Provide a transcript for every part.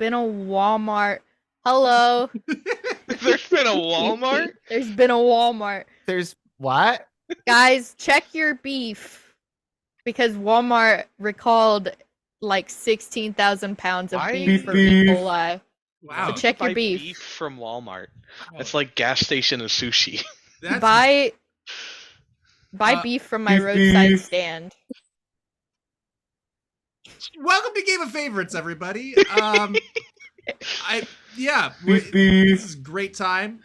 been a Walmart. Hello. There's been a Walmart? There's been a Walmart. There's what? Guys, check your beef. Because Walmart recalled like 16,000 pounds of Why? beef for E. coli. Wow. So check your Buy beef. from Walmart. Oh. It's like gas station and sushi. That's Buy beef from my roadside stand. Welcome to Game of Favorites, everybody. This is a great time.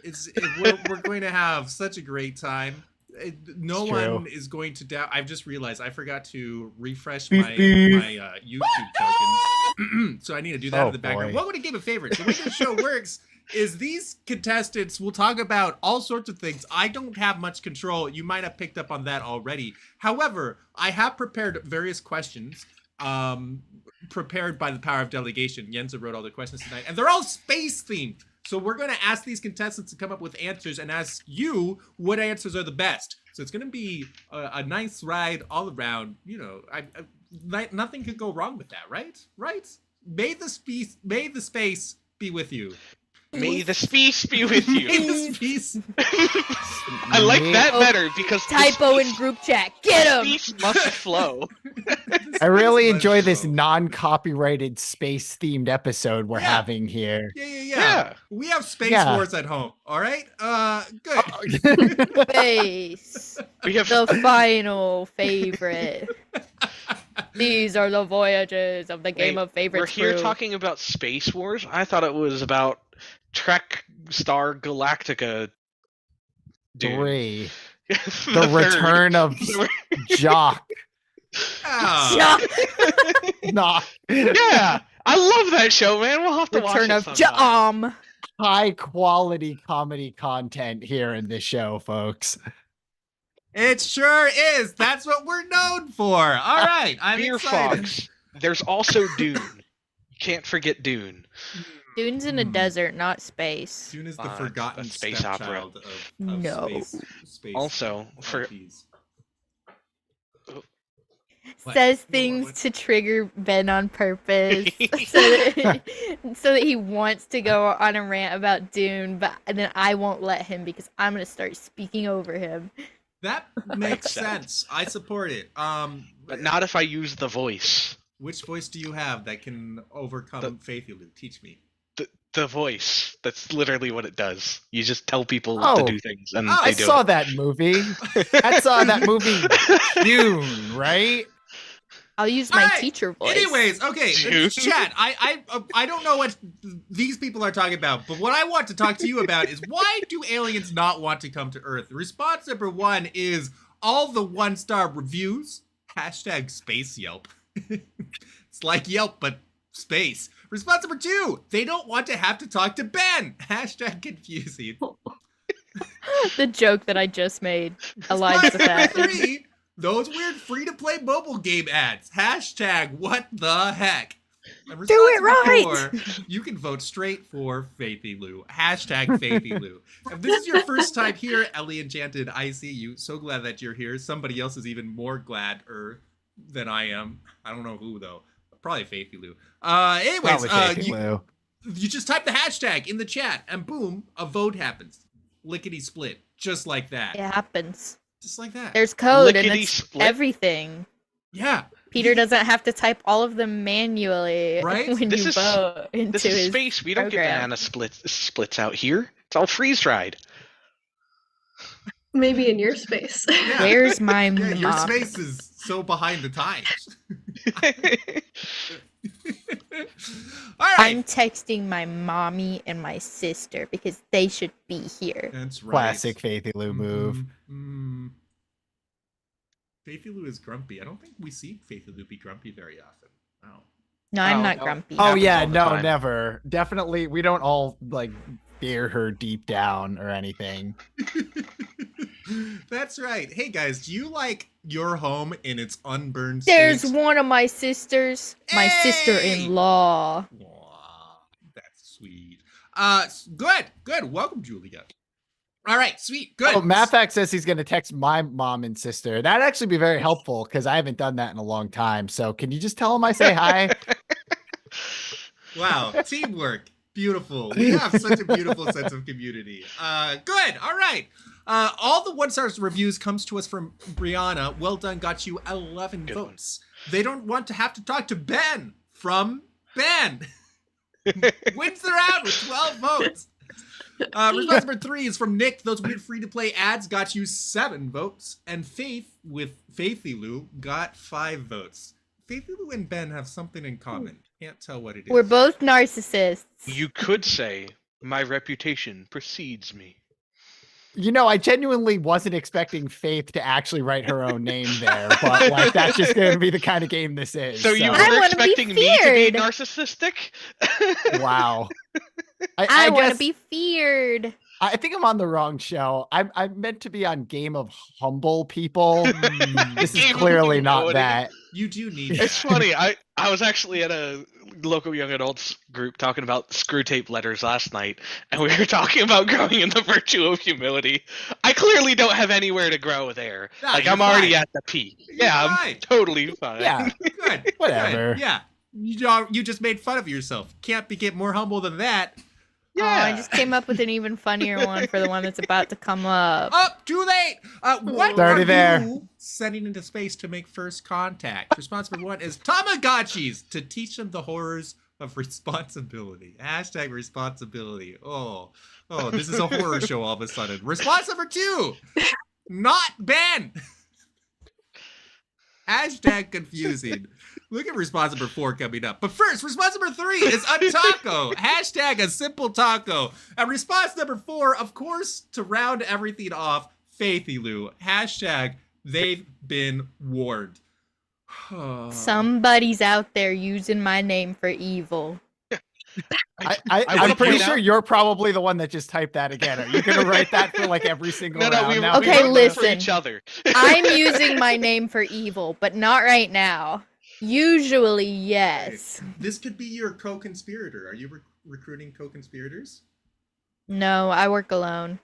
We're going to have such a great time. No one is going to doubt. I've just realized I forgot to refresh my YouTube tokens, so I need to do that in the background. Boy. Welcome to Game of Favorites. The way the show works is these contestants will talk about all sorts of things. I don't have much control. You might have picked up on that already. However, I have prepared various questions. Prepared by the power of delegation. Yenza wrote all the questions tonight, and they're all space themed. So we're going to ask these contestants to come up with answers and ask you what answers are the best. So it's going to be a nice ride all around. You know, nothing could go wrong with that, right? Right? May the space be with you. May the space be with you. May the space. I like that better because Typo in group chat. Get him. Space must flow. I really enjoy this non-copyrighted space-themed episode we're having here. Yeah. We have Space Wars at home. All right. Good. Space. We have The final favorite. These are the voyages of the Game of Favorites. We're here talking about Space Wars. I thought it was about Trek Star Galactica. Dude. 3. The return of Jock. Oh. Nah. Yeah, I love that show, man. We'll have to watch Return it of sometime. Jom. High quality comedy content here in this show, folks. It sure is. That's what we're known for. All right. I'm Beer excited. Fox. There's also Dune. You can't forget Dune. Dune's in a desert, not space. Dune is the Fine, forgotten a space opera. stepchild of No. space. Also, for IPs. What? Says No, things what? to trigger Ben on purpose so that he wants to go on a rant about Dune, but then I won't let him because I'm gonna start speaking over him. That makes sense. I support it. but not if I use the voice. Which voice do you have that can overcome Faithy Lou? Teach me. The voice. That's literally what it does. You just tell people Oh. to do things, and I they do saw it. that movie. I saw that movie Dune, right? I'll use my Alright, teacher voice. Anyways, okay, Dune. chat. I don't know what these people are talking about, but what I want to talk to you about is why do aliens not want to come to Earth? Response number 1 is all the 1-star reviews. # space Yelp. It's like Yelp, but space. Response number 2, they don't want to have to talk to Ben. # confusing. The joke that I just made aligns Response with that. number 3, those weird free-to-play mobile game ads. # what the heck. And Do it response right! number 4, you can vote straight for Faithy Lou. # Faithy Lou. If this is your first time here, Ellie Enchanted, I see you. So glad that you're here. Somebody else is even more glad than I am. I don't know who though. Probably Faithy Lou. Anyways, you just type the hashtag in the chat and boom, a vote happens. Lickety split. Just like that. It happens. Just like that. There's code and Lickety it's split. everything. Yeah. Peter doesn't have to type all of them manually Right? when This you is- vote into This is his space. We don't get program. banana splits out here. It's all freeze dried. Maybe in your space. Yeah. Where's my Yeah, your mom? space is so behind the times. All right. I'm texting my mommy and my sister because they should be here. That's right. Classic Faithy Lou move. Faithy Lou is grumpy. I don't think we see Faithy Lou be grumpy very often. Wow. No, I'm Oh, not no. grumpy. Oh Happens yeah, all the no, time. never. Definitely, we don't all like fear her deep down or anything. That's right. Hey guys, do you like your home in its unburned There's state? one of my sisters, my Hey! sister-in-law. Aw, that's sweet. Good. Welcome, Julia. All right, sweet, good. Oh, Mathac says he's going to text my mom and sister. That'd actually be very helpful because I haven't done that in a long time. So can you just tell him I say hi? Wow, teamwork. Beautiful. We have such a beautiful sense of community. Good. All right. All the 1-star reviews comes to us from Brianna. Well done. Got you 11 Good votes. They don't want to have to talk to Ben from Ben. Wins the round with 12 votes. Response number 3 is from Nick. Those weird free-to-play ads got you 7 votes. And Faith with Faithy Lou got 5 votes. Faithy Lou and Ben have something in common. Can't tell what it is. We're both narcissists. You could say my reputation precedes me. You know, I genuinely wasn't expecting Faith to actually write her own name there, but like that's just going to be the kind of game this is. So you I were wanna be expecting me to be feared. narcissistic? Wow. I want to guess- be feared. I think I'm on the wrong show. I'm meant to be on Game of Humble People. This is Game of clearly not Humility. that. You do need It's that. funny. I was actually at a local young adults group talking about screw tape letters last night, and we were talking about growing in the virtue of humility. I clearly don't have anywhere to grow there. No, like you're I'm already fine. at the peak. You're Yeah, I'm fine. totally fine. Yeah. Good. Whatever. Good. Yeah. You just made fun of yourself. Can't get more humble than that. Oh, I just came up with an even funnier one for the one that's about to come up. Oh, too late. What Already are there. you sending into space to make first contact? Response number 1 is Tamagotchis to teach them the horrors of responsibility. Hashtag responsibility. Oh, this is a horror show all of a sudden. Response number 2, not Ben. Hashtag confusing. Look at response number 4 coming up. But first, response number 3 is a taco. Hashtag a simple taco. And response number 4, of course, to round everything off, Faithy Lou. Hashtag they've been warned. Somebody's out there using my name for evil. I'm wanna pretty point sure out- you're probably the one that just typed that again. Are you going to write that for like every single No, round we, now? we Okay, wrote them for listen. each other. I'm using my name for evil, but not right now. Usually, yes. This could be your co-conspirator. Are you recruiting co-conspirators? No, I work alone.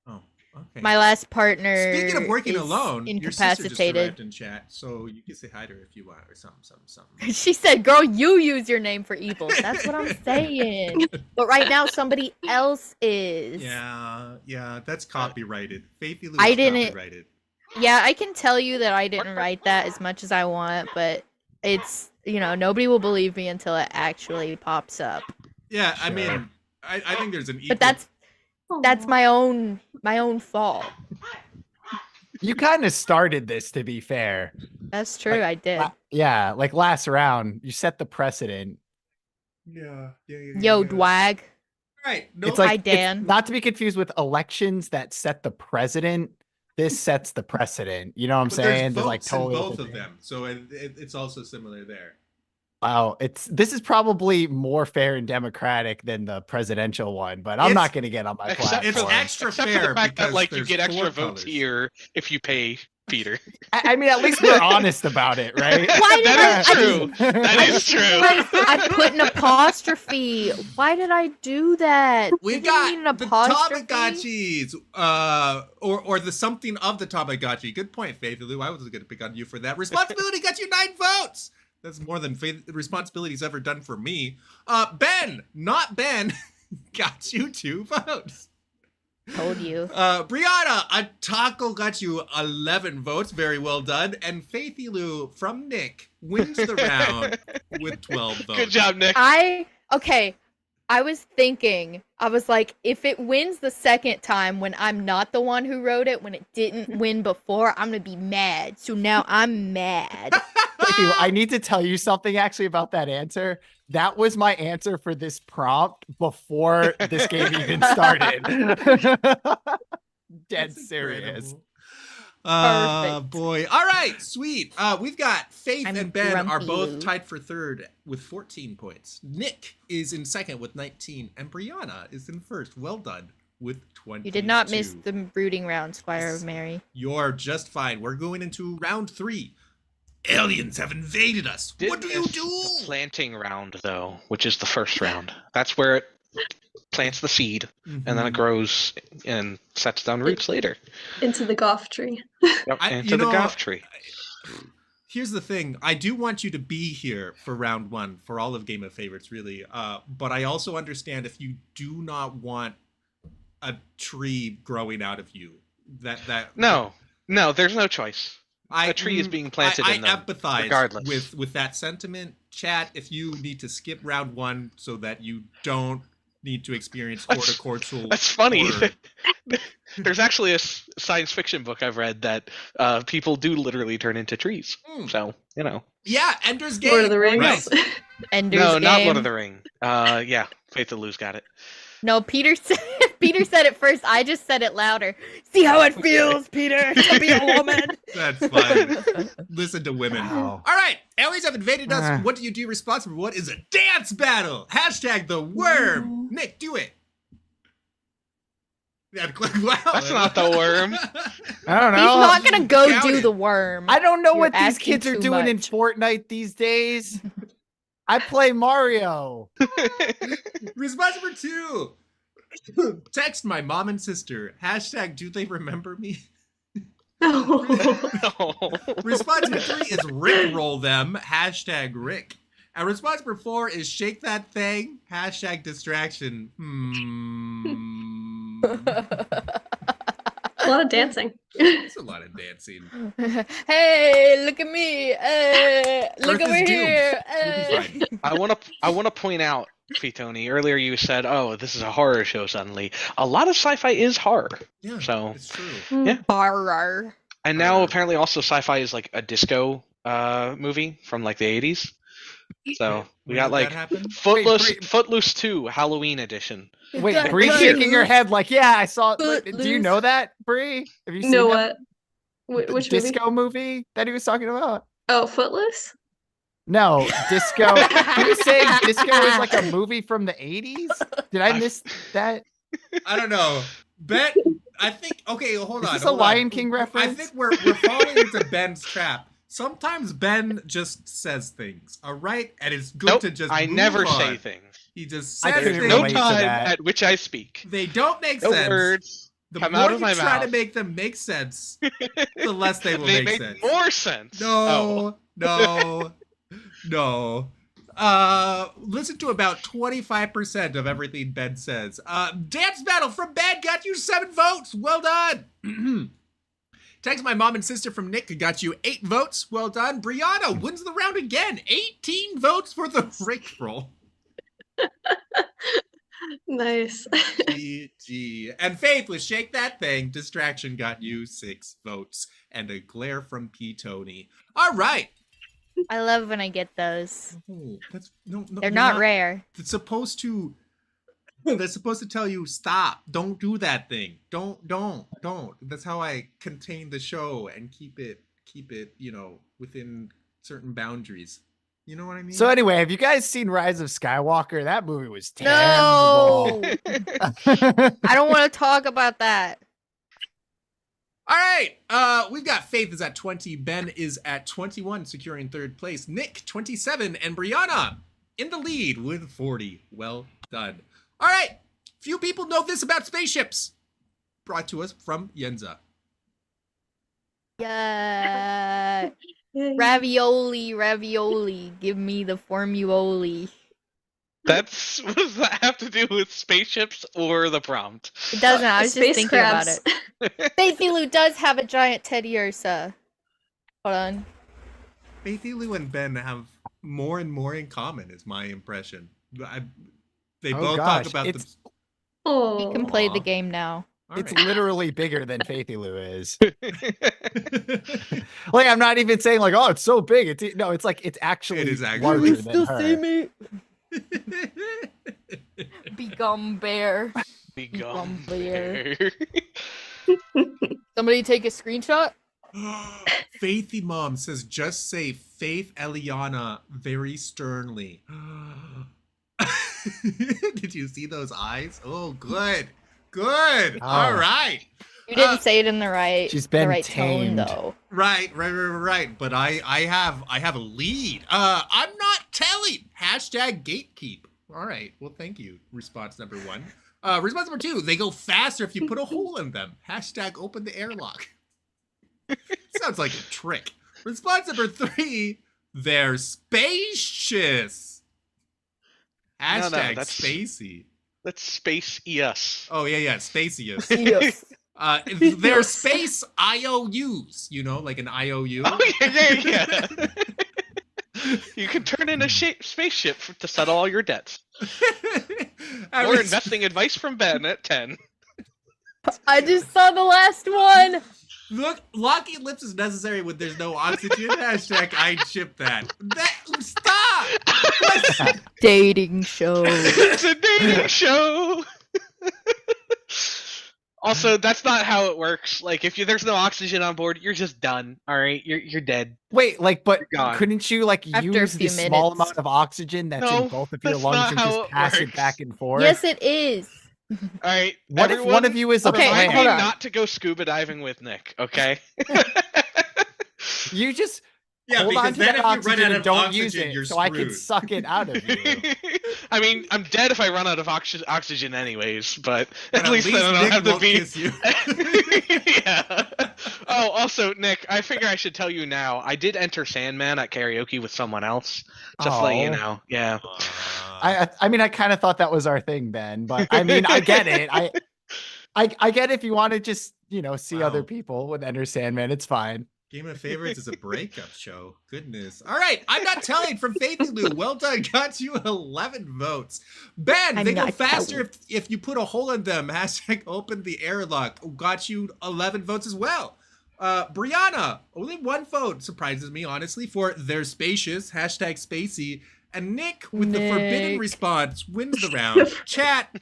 Oh, okay. My last partner. Speaking of working is alone, your sister just incapacitated. arrived in chat, so you can say hi to her if you want, or something. She said, "Girl, you use your name for evil." That's what I'm saying. But right now, somebody else is. Yeah, that's copyrighted. Faithy Lou I is didn't- copyrighted. Yeah, I can tell you that I didn't write that as much as I want, but it's, nobody will believe me until it actually pops up. Yeah, I Sure. mean, I think there's an equal... But that's my own fault. You kind of started this, to be fair. That's true, I did. Yeah, like last round, you set the precedent. Yeah. Yo, Dwag. Right. No, It's like Hi, Dan. it's not to be confused with elections that set the president. This sets the precedent. You know what I'm but saying? there's There's like votes in totally both different of them, so it's also similar there. Wow, this is probably more fair and democratic than the presidential one, but I'm It's- not going to get on my Except platform. It's for- extra Except fair for the fact that because like you there's get extra 4 votes colors. here if you pay Peter. I mean, at least we're honest about it, right? Why did That I? is I true. just- That I is just true. realized I put an apostrophe. Why did I do that? We Didn't I need got an the apostrophe? Tamagotchis, or the something of the Tamagotchi. Good point, Faith Lou. I wasn't gonna pick on you for that. Responsibility got you 9 votes. That's more than responsibility's ever done for me. Ben, not Ben, got you 2 votes. Told you. Brianna, a taco got you 11 votes. Very well done. And Faithy Lou from Nick wins the round with 12 votes. Good job, Nick. Okay. I was thinking, I was like, if it wins the second time when I'm not the one who wrote it, when it didn't win before, I'm gonna be mad. So now I'm mad. I need to tell you something actually about that answer. That was my answer for this prompt before this game even started. Dead That's serious. incredible. Perfect. Boy. All right, sweet. We've got Faith I'm and Ben are grumpy, both Lou. tied for third with 14 points. Nick is in second with 19, and Brianna is in first. Well done with 20. You did not miss the brooding round, Squire of Mary. You're just fine. We're going into round 3. Aliens have invaded us. What do you Miss do? the planting round, though, which is the first round. That's where it plants the seed, and then it Mhm. grows and sets down roots later. Into the golf tree. Yep, I- into you the know, golf tree. Here's the thing. I do want you to be here for round 1 for all of Game of Favorites, really. But I also understand if you do not want a tree growing out of you. No, there's no choice. A tree is being planted in them, I empathize regardless. with that sentiment. Chat, if you need to skip round 1 so that you don't need to experience horticultural. That's funny. horror. There's actually a science fiction book I've read that people do literally turn into trees. So, Yeah, Ender's Game. Lord of the Rings. Right. Ender's No, Game. not Lord of the Ring. Yeah, Faith of Lou's got it. No, Peter said it first. I just said it louder. See how it feels, Peter, to be a woman. That's fine. Listen to women. Wow. All right, aliens have invaded us. What do you do responsible? What is a dance battle? Hashtag the worm. Nick, do it. Yeah, wow. That's not the worm. I don't He's know. not gonna go Count do it. the worm. I don't know You're what these asking kids are too doing in much. Fortnite these days. I play Mario. Response number 2. Text my mom and sister. Hashtag do they remember me? Oh. No. Response number 3 is Rickroll them. Hashtag Rick. And response number 4 is shake that thing. Hashtag distraction. A lot of dancing. It's a lot of dancing. Hey, look at me. Look Earth is over doomed. here. We'll be fine. I want to point out, Fitoni, earlier you said, "Oh, this is a horror show." Suddenly, a lot of sci-fi is horror. Yeah, So, it's true. yeah. Horror. And now apparently also sci-fi is like a disco movie from like the 80s. So we When got did like that happen? Footloose 2 Halloween edition. Wait, Bree's shaking her head like, yeah, I saw. Do you know that, Bree? Have you seen know that what? Which movie? disco movie that he was talking about? Oh, Footloose? No, disco. He was saying disco is like a movie from the 80s. Did I miss that? I don't know. Bet. I think. Okay, hold Is on. this a hold Lion on. King I reference? think we're falling into Ben's trap. Sometimes Ben just says things, all right, and it's good Nope, to just. I move never on. say things. He just I says couldn't things. No relate to time that. at which I speak. They don't make No sense. words The come more out you of my try to mouth. make them make sense, the less they will They make make sense. more sense. Oh. No. Listen to about 25% of everything Ben says. Dance battle from Ben got you 7 votes. Well done. Text my mom and sister from Nick got you 8 votes. Well done. Brianna wins the round again. 18 votes for the Rick roll. Nice. GG. And Faith with Shake That Thing. Distraction got you 6 votes. And a glare from P. Tony. All right. I love when I get those. Oh, that's no, They're you're not rare. It's supposed to. They're supposed to tell you stop. Don't do that thing. Don't. That's how I contain the show and keep it. Within certain boundaries. You know what I mean? So anyway, have you guys seen Rise of Skywalker? That movie was No. terrible. I don't want to talk about that. All right. We've got Faith is at 20. Ben is at 21, securing 3rd place. Nick 27, and Brianna in the lead with 40. Well done. All right. Few people know this about spaceships. Brought to us from Yenza. Yeah. Ravioli. Give me the formuoli. What does that have to do with spaceships or the prompt? It doesn't. I was just Space thinking crabs. about it. Faithy Lou does have a giant Teddy Ursa. Hold on. Faithy Lou and Ben have more and more in common, is my impression. They both gosh, talk about it's- Oh. You can play the Aw. game now. All It's right. literally bigger than Faithy Lou is. Like, I'm not even saying like, oh, it's so big. It's like it's actually, It is actually- larger You than her. me? Become bear. Become Bear. bear. Somebody take a screenshot. Faithy Mom says, just say Faith Eliana very sternly. Did you see those eyes? Oh, good. Good. Oh. All right. You didn't say it in the right, She's the been right tone tamed. though. Right. But I have a lead. I'm not telling. Hashtag gatekeep. All right. Well, thank you. Response number 1. Response number 2. They go faster if you put a hole in them. Hashtag open the airlock. Sounds like a trick. Response number 3, they're spacious. Hashtag that's- spacey. Let's space ES. Oh, yeah, spacious. Yes. They're Yes. space IOUs, like an IOU. Oh, yeah. You can turn in a spaceship to settle all your debts. Or investing advice from Ben at 10. I just saw the last one. Look, locking lips is necessary when there's no oxygen. Hashtag I ship that. Stop! Dating show. It's a dating show. Also, that's not how it works. Like, if there's no oxygen on board, you're just done. All right, you're dead. Wait, but You're gone. couldn't you After a use the few small minutes. amount of oxygen that's No, in both of your that's lungs not and how just it pass it works. back and forth? Yes, it is. All right. What if one of you is a Okay, Remind plant? me hold on. not to go scuba diving with Nick, okay? You just Yeah, hold because on to then that if you run oxygen out and of don't oxygen, use it, you're so I can screwed. suck it out of you. I mean, I'm dead if I run out of oxygen anyways, but And at least then I don't Nick have to won't be. kiss you. Yeah. Oh, also, Nick, I figure I should tell you now. I did enter Sandman at karaoke with someone else. Just to let you Oh. know. Yeah. I mean, I kind of thought that was our thing, Ben, but I mean, I get it. I get if you want to just, see Wow. other people with Enter Sandman, it's fine. Game of Favorites is a breakup show. Goodness. All right, I'm not telling from Faithy Lou. Well done. Got you 11 votes. Ben, I'm they go not faster if you put a hole in them. Hashtag open the airlock. Got you 11 votes as well. Brianna, only 1 vote. Surprises me, honestly, for they're spacious. Hashtag spacey. And Nick, with the forbidden Nick. response, wins the round. Chat.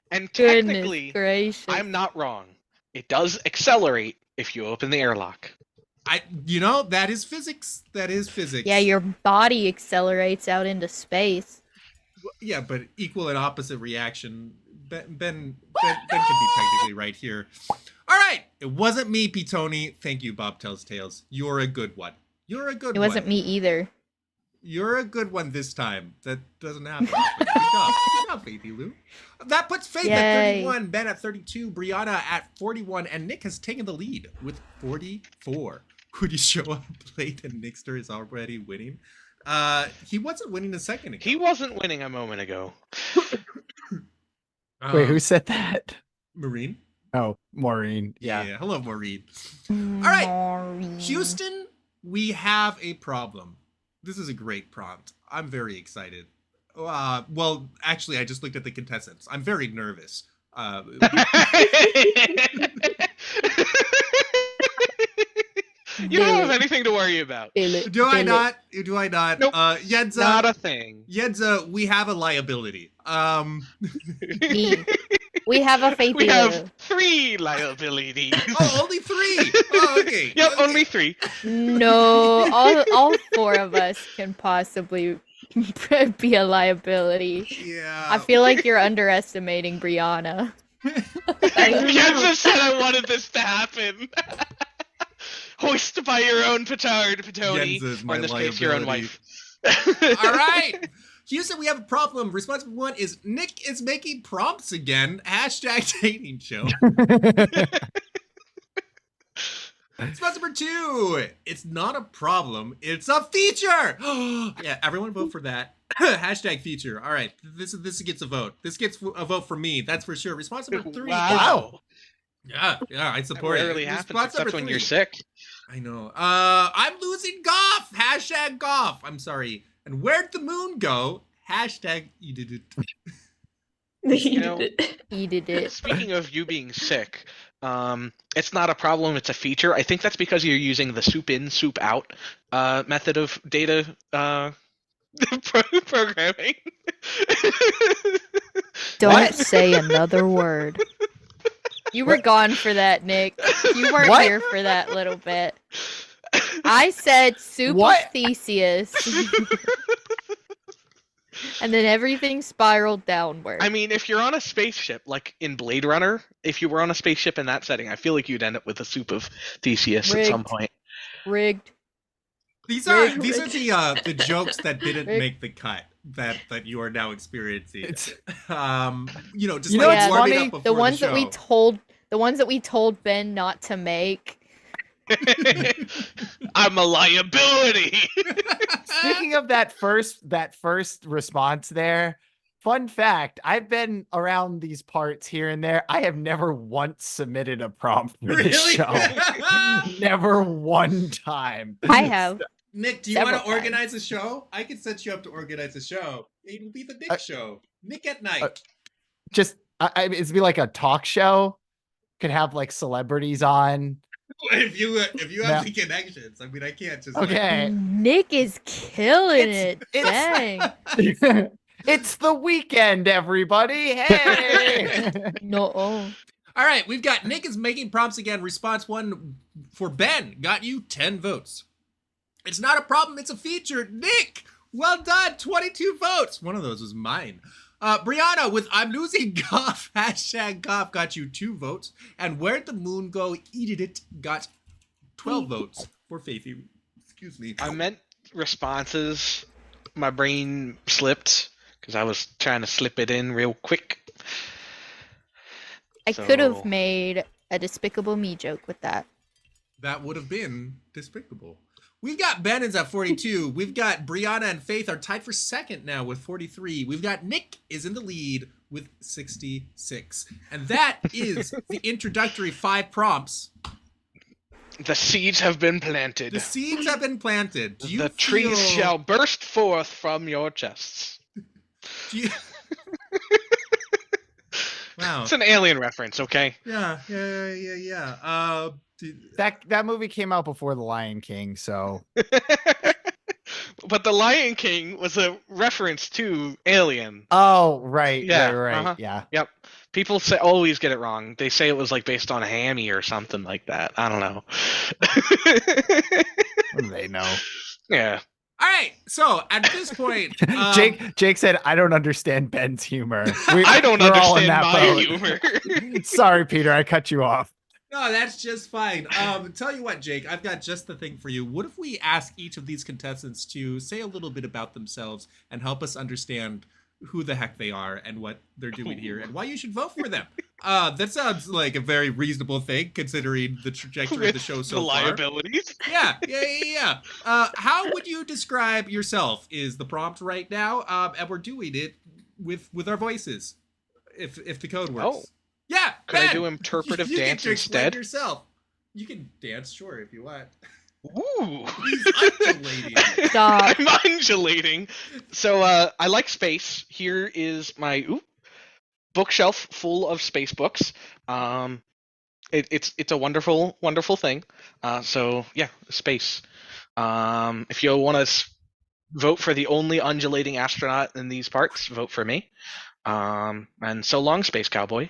And Goodness technically, gracious. I'm not wrong. It does accelerate if you open the airlock. That is physics. That is physics. Yeah, your body accelerates out into space. Yeah, but equal and opposite reaction. Ben can be technically right here. All right, it wasn't me, Pitoni. Thank you, Bob Tells Tales. You're a good one. You're a good It one. wasn't me either. You're a good one this time. That doesn't happen. Good job. Good job, Faithy Lou. That puts Faith at Yay. 31, Ben at 32, Brianna at 41, and Nick has taken the lead with 44. Would you show up late and Nickster is already winning? He wasn't winning a second ago. He wasn't winning a moment ago. Wait, who said that? Marine? Oh, Maureen. Yeah. Hello, Maureen. All right. Houston, we have a problem. This is a great prompt. I'm very excited. Well, actually, I just looked at the contestants. I'm very nervous. You don't have anything to worry about. Do I not? Do I not? Nope. Yenza, Not a thing. Yenza, we have a liability. Me. We have a faith We in have you. 3 liabilities. Oh, only 3. Oh, okay. Yep, Okay. only 3. No, all 4 of us can possibly be a liability. Yeah. I feel like you're underestimating Brianna. Kansas said I wanted this to happen. Hoist by your own petard, Petoni. Yenza's Or my in this case, your own liability. wife. All right. Houston, we have a problem. Response number 1 is Nick is making prompts again. Hashtag dating show. Response number 2, it's not a problem. It's a feature. Yeah, everyone vote for that. Hashtag feature. All right. This gets a vote. This gets a vote for me. That's for sure. Response number 3. Wow. Yeah, I That support it. rarely happens Response except number when 3. you're sick. I know. I'm losing golf. Hashtag golf. I'm sorry. And where'd the moon go? Hashtag you did it. You know- did it. He did it. Speaking of you being sick, it's not a problem, it's a feature. I think that's because you're using the soup in, soup out method of data programming. Don't What? say another word. You were gone for that, Nick. You weren't What? here for that little bit. I said soup What? of Theseus. And then everything spiraled downward. I mean, if you're on a spaceship, like in Blade Runner, if you were on a spaceship in that setting, I feel like you'd end up with a soup of Theseus at some Rigged. point. Rigged. These are Rick. the jokes that didn't Rick. make the cut that you are now experiencing. It's- Just You know like what's warming funny? up before The ones show. that we told Ben not to make. I'm a liability. Speaking of that first response there, fun fact, I've been around these parts here and there. I have never once submitted a prompt for this Really? show. Never one time. I have. Nick, do you want Several to organize a show? I can set you up to organize a show. It will be the Nick show. Nick at night. Just it'd be like a talk show. Could have like celebrities on. If you have the connections, I mean, I can't just. Okay. Nick is killing It's- it. Dang. It's the weekend, everybody. Hey. No. All right, we've got Nick is making prompts again. Response 1 for Ben got you 10 votes. It's not a problem. It's a feature. Nick, well done. 22 votes. One of those was mine. Brianna with I'm losing golf, #golf got you 2 votes. And Where'd the Moon Go, Eated It got 12 votes for Faithy. Excuse me. I meant responses. My brain slipped because I was trying to slip it in real quick. I could have made a Despicable Me joke with that. That would have been despicable. We've got Ben is at 42. We've got Brianna and Faith are tied for second now with 43. We've got Nick is in the lead with 66. And that is the introductory 5 prompts. The seeds have been planted. The seeds have been planted. Do you The trees feel- shall burst forth from your chests. do you- Wow. It's an alien reference, okay? Yeah. That movie came out before The Lion King, so But The Lion King was a reference to Alien. oh right, Yeah, right, uh-huh. yeah. Yep. People always get it wrong. They say it was like based on a hammy or something like that. I don't know. What do they know? Yeah. All right. So at this point, Jake said, "I don't understand Ben's humor." I don't we're all in understand that my boat. humor. Sorry, Peter, I cut you off. No, that's just fine. Tell you what, Jake, I've got just the thing for you. What if we ask each of these contestants to say a little bit about themselves and help us understand who the heck they are and what they're doing here and why you should vote for them? That sounds like a very reasonable thing considering the trajectory of the show so the far. liabilities. Yeah. How would you describe yourself is the prompt right now, and we're doing it with our voices, if the code works. Oh. Yeah, Could I Ben, do interpretive you get dance to explain instead? yourself. You can dance, sure, if you want. Ooh. He's undulating. Stop. I'm undulating. So I like space. Here is my bookshelf full of space books. It's a wonderful, wonderful thing. So yeah, space. If you want to vote for the only undulating astronaut in these parts, vote for me. And so long, space cowboy.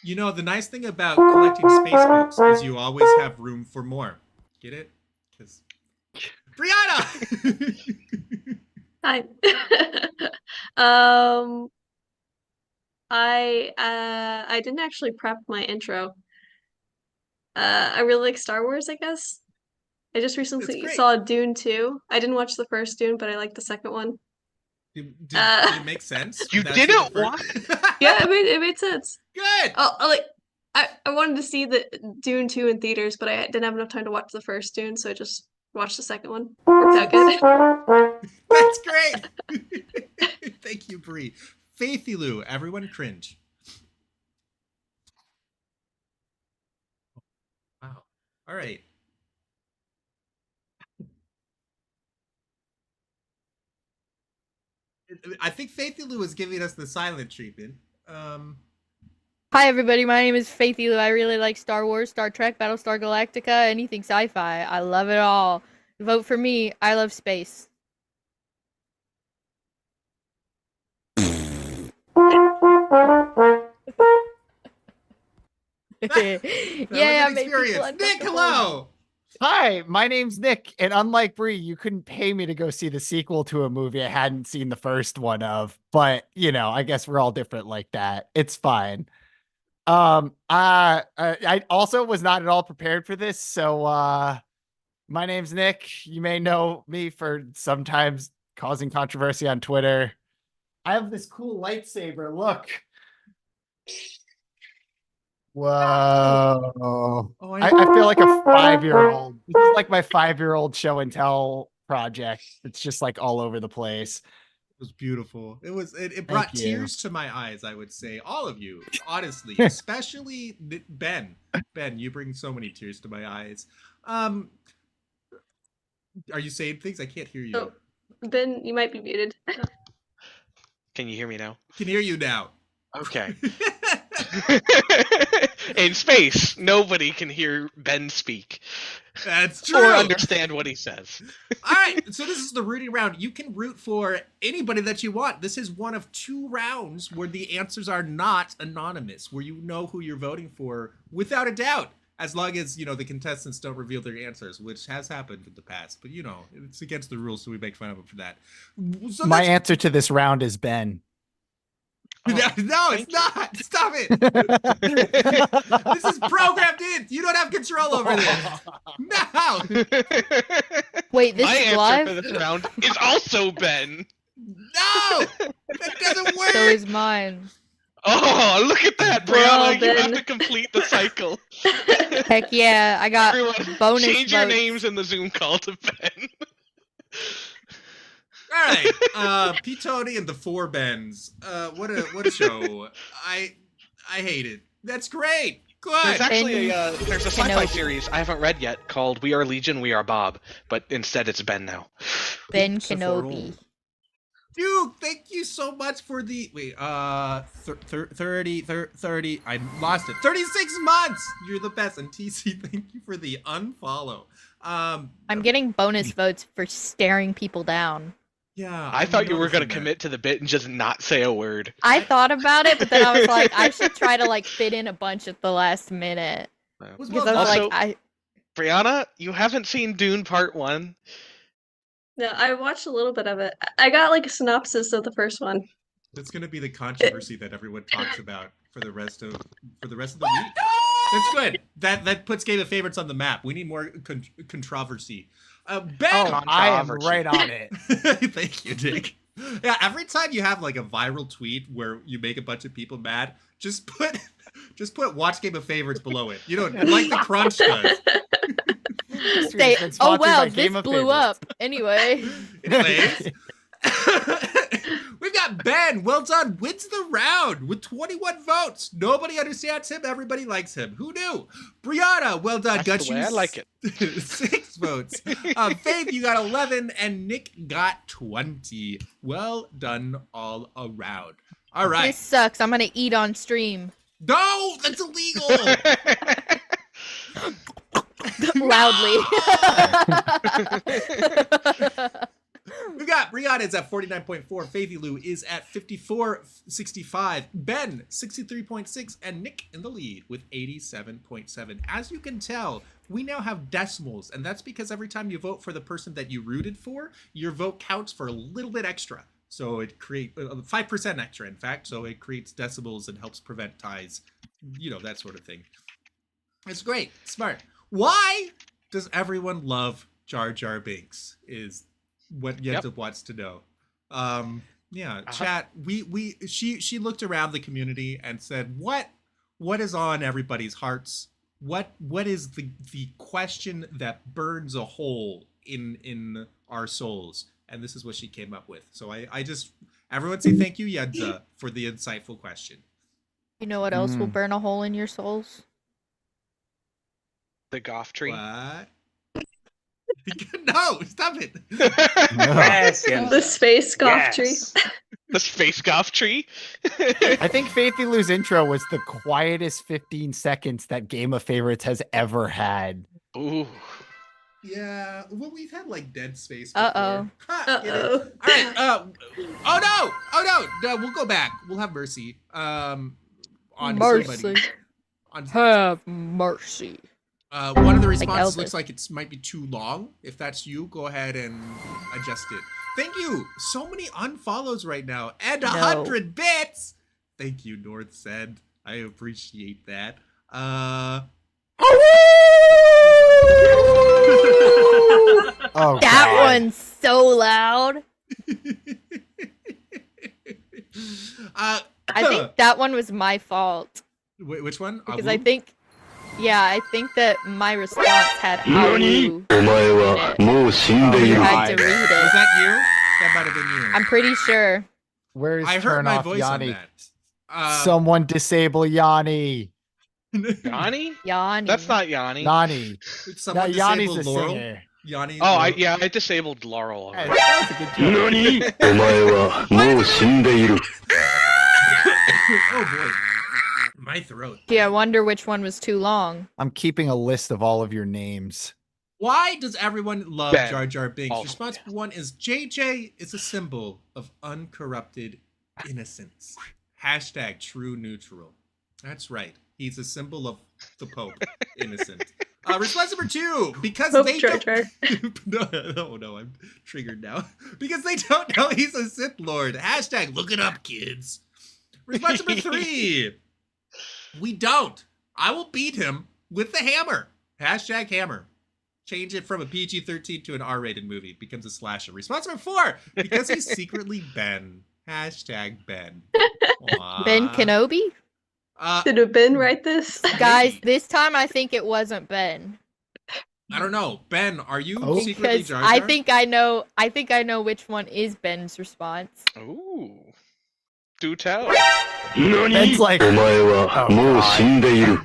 You know, the nice thing about collecting space books is you always have room for more. Get it? Because Brianna! Hi. I didn't actually prep my intro. I really like Star Wars, I guess. I just recently great. saw Dune 2. I didn't watch the first Dune, but I like the second one. Did it make sense? You That's didn't the watch? Yeah, it made sense. Good! I wanted to see the Dune 2 in theaters, but I didn't have enough time to watch the first Dune, so I just watched the second one. Worked out good. That's great! Thank you, Bree. Faithy Lou, everyone cringe. Wow. All right. I think Faithy Lou is giving us the silent treatment. Hi, everybody. My name is Faithy Lou. I really like Star Wars, Star Trek, Battlestar Galactica, anything sci-fi. I love it all. Vote for me. I love space. Yeah, Living made people experience. Nick, uncomfortable. hello! Hi, my name's Nick, and unlike Bree, you couldn't pay me to go see the sequel to a movie I hadn't seen the first one of. But I guess we're all different like that. It's fine. I also was not at all prepared for this, so my name's Nick. You may know me for sometimes causing controversy on Twitter. I have this cool lightsaber. Look. Whoa. Oh, I feel like a 5-year-old. This is like my 5-year-old show and tell project. It's just like all over the place. It was beautiful. It Thank brought you. tears to my eyes, I would say. All of you, honestly, especially Ben. Ben, you bring so many tears to my eyes. Are you saying things? I can't hear you. Oh, Ben, you might be muted. Can you hear me now? Can hear you now. Okay. In space, nobody can hear Ben speak That's true. or understand what he says. All right, so this is the rooting round. You can root for anybody that you want. This is one of 2 rounds where the answers are not anonymous, where you know who you're voting for without a doubt, as long as, the contestants don't reveal their answers, which has happened in the past. But, it's against the rules, so we make fun of them for that. So My answer to this round is Ben. no, it's not. Stop it. This is programmed in. You don't have control over this. No. Wait, this My is answer live? for this round is also Ben. No. That doesn't work. So is mine. Oh, look at that, Well, Brianna! You have Ben. to complete the cycle. Heck yeah, I got Everyone, bonus change your votes. names in the Zoom call to Ben. All right, P-Tony and the 4 Bens. What a show. I hate it. That's great. There's Good. actually there's a sci-fi Kenobi. series I haven't read yet called We Are Legion, We Are Bob, but instead it's Ben now. Ben It's a Kenobi. Dude, thank you so much for the 30 I lost it. 36 months. You're the best. And TC, thank you for the unfollow. I'm getting bonus votes for staring people down. Yeah. I I'm thought you were gonna noticing that. commit to the bit and just not say a word. I thought about it, but then I was like, I should try to fit in a bunch at the last minute. It was Because well I was done. Also- like, Brianna, you haven't seen Dune Part 1? No, I watched a little bit of it. I got a synopsis of the first one. That's gonna be the controversy that everyone talks about for the rest of the week. That's good. That puts Game of Favorites on the map. We need more controversy. Ben, Oh, I am Controversy. right on it. thank you, Dick. Yeah, every time you have a viral tweet where you make a bunch of people mad, just put watch Game of Favorites below it. Like the Crunch does. This say, has been oh sponsored well, by this Game of blew Favorites. up. Anyway, Anyways, we've got Ben. Well done. Wins the round with 21 votes. Nobody understands him. Everybody likes him. Who knew? Brianna, well done. That's Got the you way I like it. 6 votes. Faith, you got 11, and Nick got 20. Well done all around. All right. this sucks. I'm gonna eat on stream No, that's illegal. loudly. We got Brianna is at 49.4, Faithy Lou is at 54.65, Ben 63.6, and Nick in the lead with 87.7. As you can tell, we now have decimals, and that's because every time you vote for the person that you rooted for, your vote counts for a little bit extra. So it creates 5% extra, in fact. So it creates decimals and helps prevent ties, that sort of thing. It's great, smart. Why does everyone love Jar Jar Binks? Is what Yenza wants to know. Chat. She looked around the community and said, "What is on everybody's hearts? What is the question that burns a hole in our souls?" And this is what she came up with. So I just everyone say thank you, Yenza, for the insightful question. You know what else will burn a hole in your souls? The Goff tree. What? No, stop it. Yes, yes. The space golf tree. Yes. The space Goff tree. I think Faithy Lou's intro was the quietest 15 seconds that Game of Favorites has ever had. Ooh. Yeah, well, we've had Dead Space before. Uh-oh. Ha, get it. Uh-oh. All right. Oh no, we'll go back. We'll have mercy. On Mercy. somebody. On Have mercy. one of the responses Elvis. looks like it might be too long. If that's you, go ahead and adjust it. Thank you. So many unfollows right now, and 100 bits. Thank you, North said. I appreciate that. Oh, That God. one's so loud. I think that one was my fault. Which one? Because Awu? I think that my response had Awu. Oh, お前はもう死んでい You る。 had to read Was it. that you? That might have been you. I'm pretty sure. Where's I heard turn my off voice on Yanni? that. Someone disable Yanni. Yanni? Yanni. That's not Yanni. Yanni. Someone Now Yanni's disabled the Laurel. singer. Yanni. Oh, Laurel. I disabled Laurel Hey, already. that was a good joke. 何お前はもう死んでいる。Oh boy. My throat. Gee, I wonder which one was too long. I'm keeping a list of all of your names. Why does everyone love Ben. Jar Jar Binks? Oh, Response yeah. 1 is JJ is a symbol of uncorrupted innocence. Hashtag true neutral. That's right. He's a symbol of the Pope, innocent. Response number 2, because Pope they Jar don't... Jar. no, I'm triggered now. Because they don't know he's a Sith Lord. Hashtag look it up, kids. Response number 3, we don't. I will beat him with the hammer. Hashtag hammer. Change it from a PG-13 to an R-rated movie. It becomes a slasher. Response number 4, because he's secretly Ben. Hashtag Ben. Aw. Ben Kenobi? Did it Ben write this? Guys, Maybe. this time I think it wasn't Ben. I don't know. Ben, are you Oh. secretly Because Jar Jar? I think I know which one is Ben's response. Ooh. Do tell. 何 Ben's like, お前はもう死んでいる。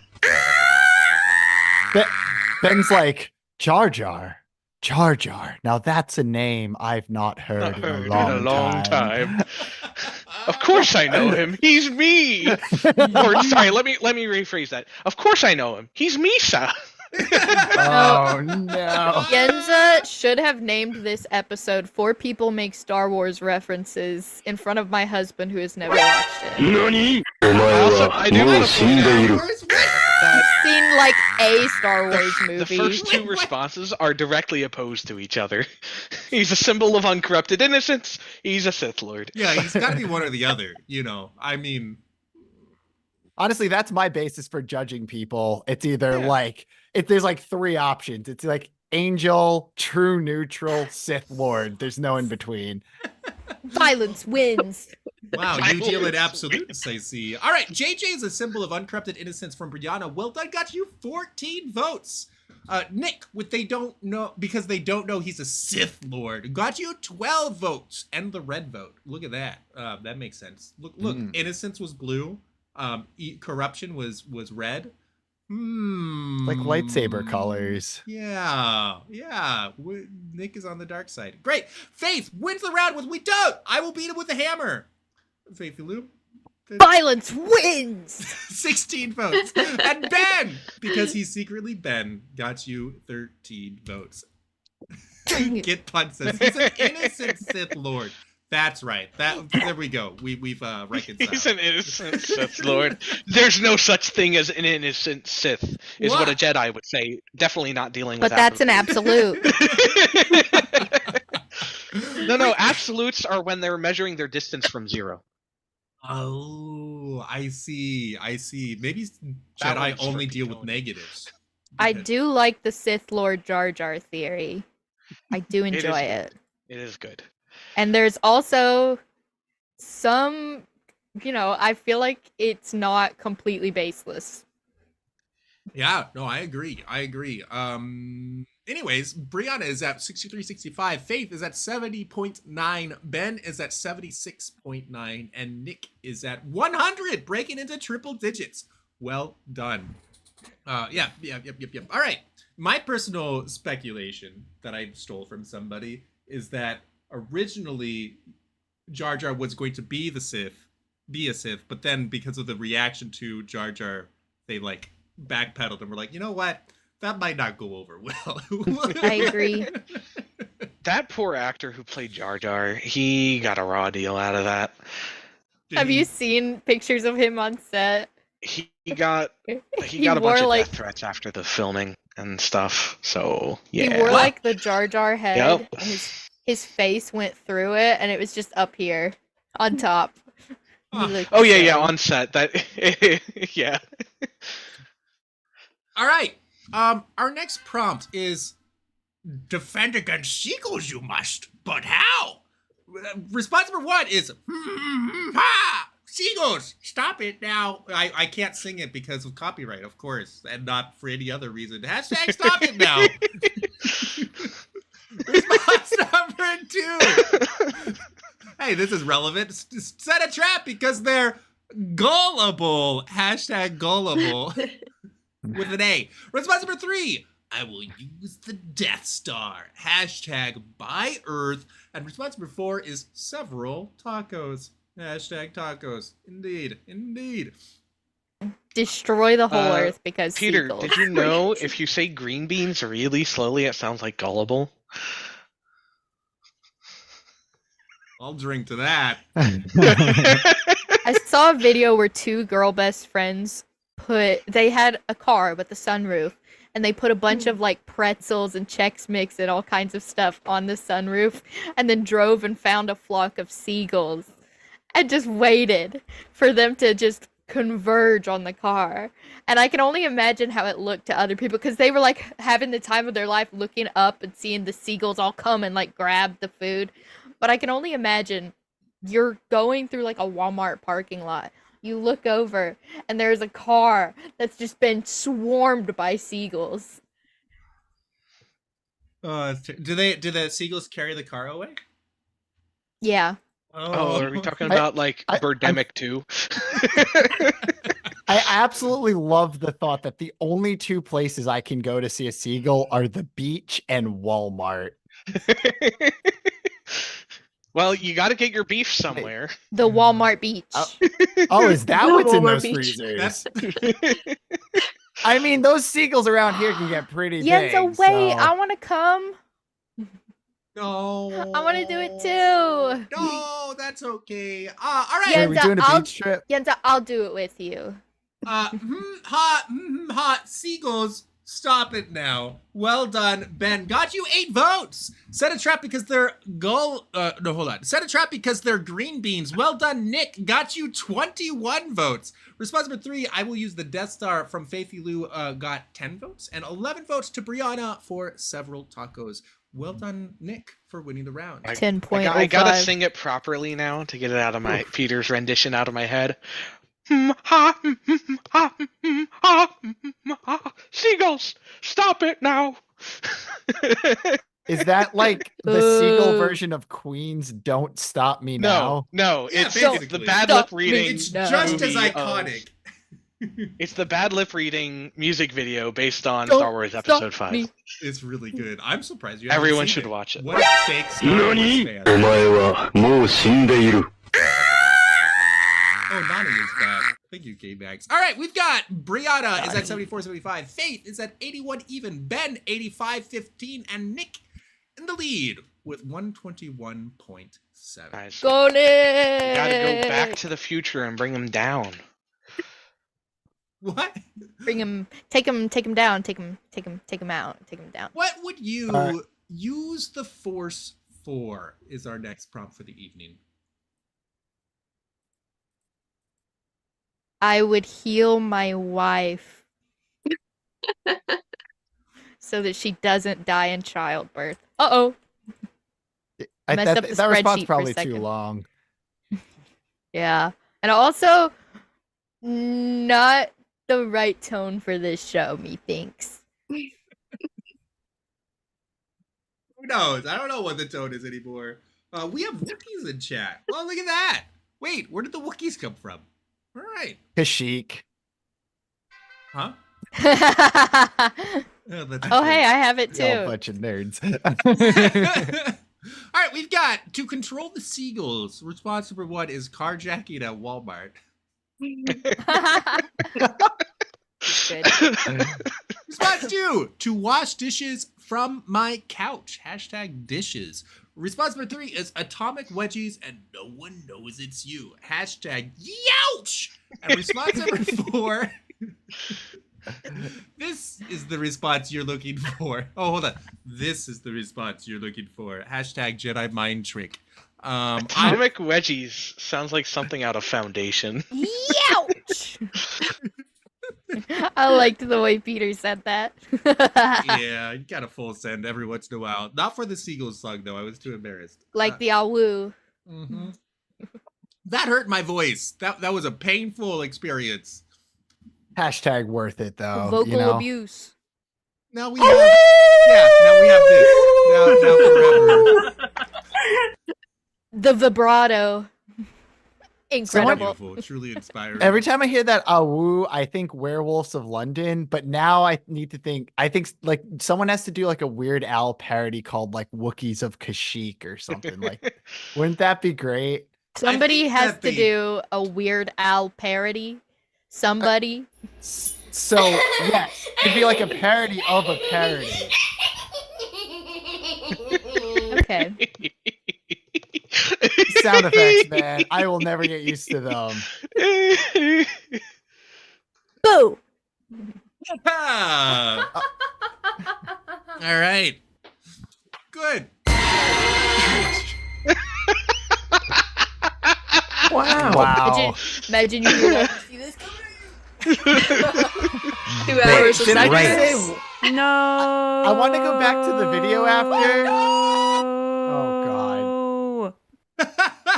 Ben's like, Jar Jar. Jar Jar. Now that's a name I've not heard, Not heard in a long time. Of course I know him. He's me. Or sorry, let me rephrase that. Of course I know him. He's Misa. Oh no. Yenza should have named this episode 4 People Make Star Wars References in front of my husband who has never watched it. 何お前 I do はも wanna う死んでいる。 Where's Ben? He's seen like a Star Wars The movie. first two responses are directly opposed to each other. He's a symbol of uncorrupted innocence. He's a Sith Lord. Yeah, he's got to be one or the other. You know, I mean, Honestly, that's my basis for judging people. It's either Yeah. like, if there's like 3 options. It's like angel, true neutral, Sith Lord. There's no in between. Violence wins. wow, I you deal will in absolutes, I see. All right, JJ is a symbol of uncorrupted innocence from Brianna. Well done, got you 14 votes. Nick, with they don't know, because they don't know he's a Sith Lord, got you 12 votes and the red vote. Look at that. That makes sense. Look, innocence was blue. Corruption was red. Like lightsaber colors. Yeah. Nick is on the dark side. Great. Faith wins the round with we don't. I will beat him with a hammer. Faith, you lose. Violence wins. 16 votes. And Ben, because he's secretly Ben, got you 13 votes. Get Punt says he's an innocent Sith Lord. That's right. There we go. We've reconciled. He's an innocent Sith Lord. There's no such thing as an innocent Sith, is what a Jedi would say. Definitely not dealing with But that's an absolute. No, absolutes are when they're measuring their distance from 0. Oh, I see. Maybe That Jedi one's only for deal with Keone. negatives. I Because- do like the Sith Lord Jar Jar theory. I do is enjoy good. it. It is good. And there's also some, I feel like it's not completely baseless. Yeah, no, I agree. Anyways, Brianna is at 63.65. Faith is at 70.9. Ben is at 76.9. And Nick is at 100, breaking into triple digits. Well done. Yep. All right. My personal speculation that I stole from somebody is that originally Jar Jar was going to be a Sith, but then because of the reaction to Jar Jar, they like backpedaled and were like, you know what? That might not go over well. I agree. That poor actor who played Jar Jar, he got a raw deal out of that. Have you seen pictures of him on set? He got He a bunch of like death threats after the filming and stuff. So yeah. he wore like the Jar Jar head. Yep. And his face went through it, and it was just up here, on top. He looked Oh yeah, so- on set. That yeah. All right. Our next prompt is defend against sequels you must, but how? Response number 1 is ha! Seagulls, stop it now. I can't sing it because of copyright, of course, and not for any other reason. Hashtag stop it now. Response number 2. Hey, this is relevant. Set a trap because they're gullible. Hashtag gullible. With an A. Response number 3. I will use the Death Star. Hashtag buy Earth. And response number 4 is several tacos. Hashtag tacos. Indeed. Indeed. Destroy the whole Earth because Peter, seagulls. did you know if you say green beans really slowly, it sounds like gullible? I'll drink to that. I saw a video where 2 girl best friends they had a car with the sunroof, and they put a bunch of like pretzels and Chex Mix and all kinds of stuff on the sunroof, and then drove and found a flock of seagulls and just waited for them to just converge on the car. And I can only imagine how it looked to other people, because they were like having the time of their life looking up and seeing the seagulls all come and like grab the food. But I can only imagine you're going through like a Walmart parking lot. You look over and there's a car that's just been swarmed by seagulls. Do the seagulls carry the car away? Yeah. Oh, are we talking about like Birdemic 2? I absolutely love the thought that the only 2 places I can go to see a seagull are the beach and Walmart. Well, you got to get your beef somewhere. The Walmart beach. Oh, is that The what's in Walmart those beach. freezers? I mean, those seagulls around here can get pretty big. Yenza, wait, so- I want to come. No. I want to do it too. No, that's okay. All right. Wait, are we Yenza, doing a I'll- beach trip? Yenza, I'll do it with you. Hot seagulls. Stop it now. Well done, Ben. Got you 8 votes. Set a trap because they're no, hold on. Set a trap because they're green beans. Well done, Nick. Got you 21 votes. Response number 3, I will use the Death Star from Faithy Lou, got 10 votes. And 11 votes to Brianna for several tacos. Well done, Nick, for winning the round. 10.05. I gotta sing it properly now to get it out of my Peter's rendition out of my head. Seagulls, stop it now. Is that like the seagull version of Queen's "Don't Stop Me Now"? No, Yeah, it's basically. the bad lip reading. It's No. just as movie iconic. It's the bad lip reading music video based on Don't Star Wars Episode stop 5. me. It's really good. I'm surprised you haven't Everyone seen should it. watch it. What a fake Star Wars 何 fan. お前はもう死んでいる。 Oh, Nani is back. Thank you, K-Bags. All right, we've got Brianna is at 74.75. Faith is at 81 even. Ben, 85.15. And Nick in the lead with 121.7. Guys, Go, Nick! you gotta go back to the future and bring them down. What? Bring him, take him down, take him out, take him down. What would you All right. use the Force for is our next prompt for the evening. I would heal my wife so that she doesn't die in childbirth. Uh-oh. Messed up the That response spreadsheet for a probably too second. long. Yeah. And also, not the right tone for this show, methinks. Who knows? I don't know what the tone is anymore. We have Wookiees in chat. Well, look at that. Wait, where did the Wookiees come from? All right. Kashyyyk. Huh? Oh, that's Oh, hey, I have it Y'all a too. bunch of nerds. All right, we've got to control the seagulls. Response number 1 is carjacking at Walmart. Good. Response 2, to wash dishes from my couch. Hashtag dishes. Response number 3 is atomic wedgies and no one knows it's you. Hashtag youch. And response number 4, this is the response you're looking for. Oh, hold on. This is the response you're looking for. Hashtag Jedi mind trick. Atomic wedgies sounds like something out of Foundation. Youch! I liked the way Peter said that. Yeah, you got a full send every once in a while. Not for the Seagulls song, though. I was too embarrassed. Like the Awu. Mm-hmm. That hurt my voice. That was a painful experience. Hashtag worth it though. Vocal you know? abuse. Now we have now we have this. Now forever. The vibrato. Someone- Incredible. Beautiful, truly inspiring. Every time I hear that awoo, I think Werewolves of London, but now I need to think. I think like someone has to do like a Weird Al parody called like Wookiees of Kashyyyk or something. Like, wouldn't that be great? Somebody think has that to the- do a Weird Al parody. Somebody. So yes, it'd be like a parody of a parody. Okay. Sound effects, man. I will never get used to them. Boo! Ah. All right. Good. Wow. Imagine you do that. See this 2 hours of Did I silence. just say No. I want to go back to the video after. Oh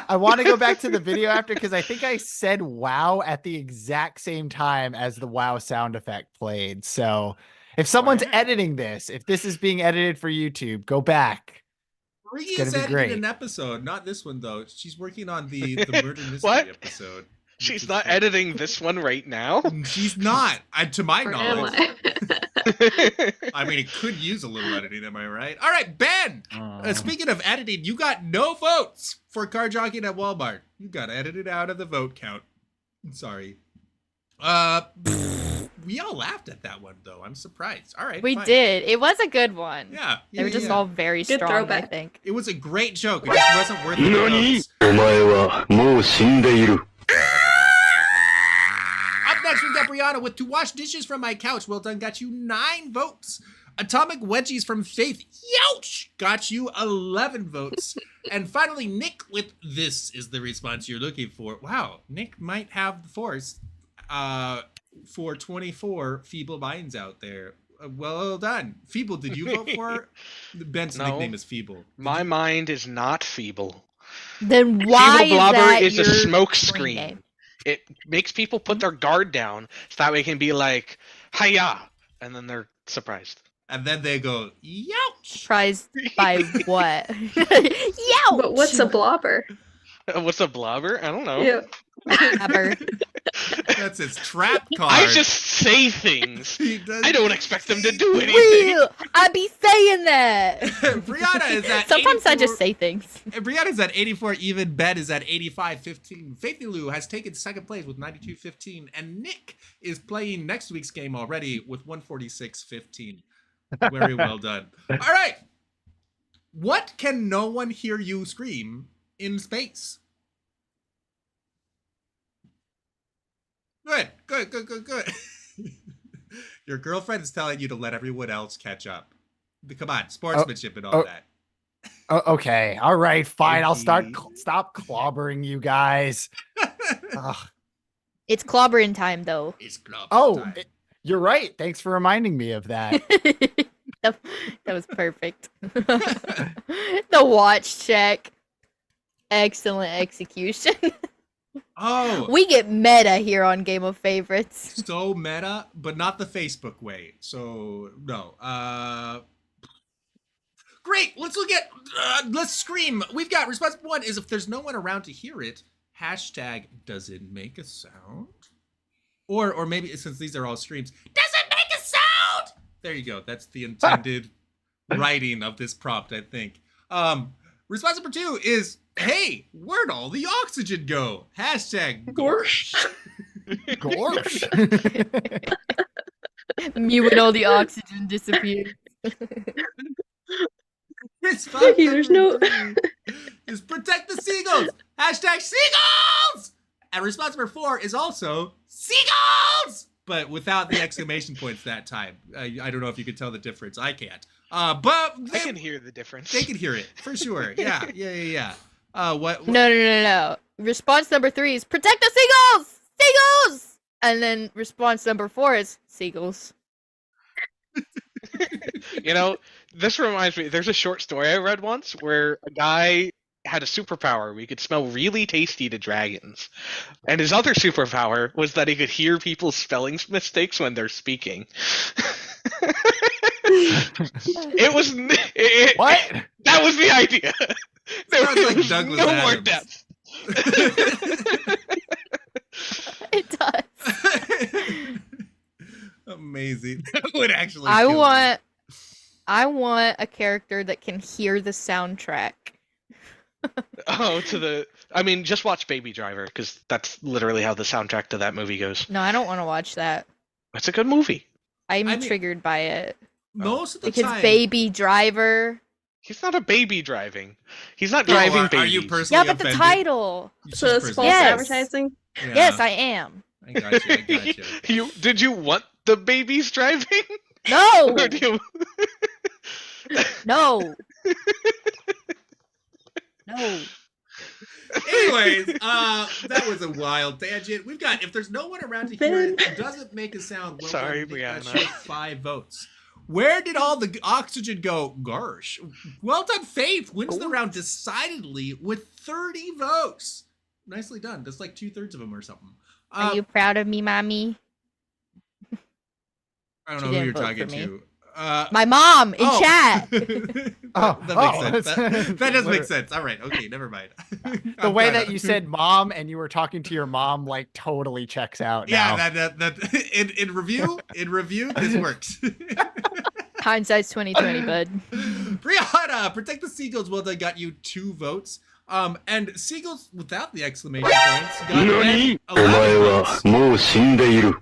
I want to go back to the video after because I think I said wow at the exact same time as the wow sound effect played. So if someone's editing this, if this is being edited for YouTube, go back. Ricky gonna is be editing great. an episode, not this one though. She's working on the murder mystery What? episode. She's not editing this one right now. She's not. To my Or am knowledge. I? I mean, it could use a little editing. Am I right? All right, Ben. Speaking of editing, you got no votes for carjacking at Walmart. You got edited out of the vote count. I'm sorry. We all laughed at that one though. I'm surprised. All right, We fine. did. It was a good one. Yeah, They were just yeah. all very Good strong, I throwback. think. It was a great joke. It just wasn't worth the 何 votes. お前はもう死んでいる。 Up next, we got Brianna with To Wash Dishes from My Couch. Well done, got you 9 votes. Atomic Wedgies from Faith. Youch! Got you 11 votes. And finally, Nick with This is the response you're looking for. Wow, Nick might have the force for 24 feeble minds out there. Well done. Feeble, did you vote for? Ben's No. nickname is Feeble. My mind is not feeble. Then why Feeble blobber is that is a your smoke screen screen. name? It makes people put their guard down so that way it can be like, hiya, and then they're surprised. And then they go, youch! Surprised by what? Yow! But what's a blobber? What's a blobber? I don't know. Yeah. Blabber. That's his trap card. I just say things. He does- I don't expect them to do anything. Real! I be saying that. Brianna is at Sometimes I 84 just say things. Brianna's at 84 even, Ben is at 85-15. Faithy Lou has taken second place with 92-15, and Nick is playing next week's game already with 146-15. Very well done. All right. What can no one hear you scream in space? Good. Your girlfriend is telling you to let everyone else catch up. Come on, sportsmanship and all that. Okay. All right. Fine. I'll Indeed. stop clobbering you guys. Ugh. It's clobbering time, though. It's club Oh, time. you're right. Thanks for reminding me of that. that was perfect. The watch check. Excellent execution. Oh, We get meta here on Game of Favorites. so meta, but not the Facebook way. So no. Great. Let's look at. Let's scream. We've got response 1 is if there's no one around to hear it. Hashtag does it make a sound? Or maybe since these are all screams, does it make a sound? There you go. That's the intended writing of this prompt, I think. Response number 2 is, hey, where'd all the oxygen go? Hashtag Gorsh. Gorsh. Me when all the oxygen disappeared. Response There's number no- 3 is protect the seagulls. Hashtag seagulls. And response number 4 is also seagulls, but without the exclamation points that time. I don't know if you can tell the difference. I can't. But I can hear the difference. they can hear it for sure. Yeah. What? No. Response number 3 is protect the seagulls! Seagulls! And then response number 4 is seagulls. You know, this reminds me, there's a short story I read once where a guy had a superpower where he could smell really tasty to dragons. And his other superpower was that he could hear people's spelling mistakes when they're speaking. It was What? that was the idea. There Sounds like was Douglas no more Adams. depth. It does. Amazing. That would actually. I kill me. want a character that can hear the soundtrack. Oh, I mean, just watch Baby Driver, because that's literally how the soundtrack to that movie goes. No, I don't want to watch that. It's a good movie. I'm I mean- trurred by it. Most of the Because time. Baby Driver. He's not a baby driving. He's not Oh, driving are babies. you personally Yeah, but the offended? title. It's So just it's personal. false Yes. advertising. Yeah, Yes, I am. I got you. I got you. Did you want the babies driving? No. Or do you... No. No. Anyways, that was a wild tangent. We've got, if there's no one around to hear it, it doesn't make a sound. Well Sorry, done, Nick. That Brianna. showed 5 votes. Where did all the oxygen go? Gosh. Well done, Faith. Wins the round decidedly with 30 votes. Nicely done. That's like 2/3 of them or something. Are you proud of me, mommy? I don't She know who didn't you're vote talking for me. to. My mom in Oh. chat. That makes sense. that's- That does make sense. All right. Okay. Never mind. The way that you said mom and you were talking to your mom like totally checks out now. Yeah, that in review, this works. Hindsight's 2020, bud. Brianna, protect the seagulls. Well, they got you 2 votes. And seagulls without the exclamation points got NANI? 11 お前は votes. もう死んでいる。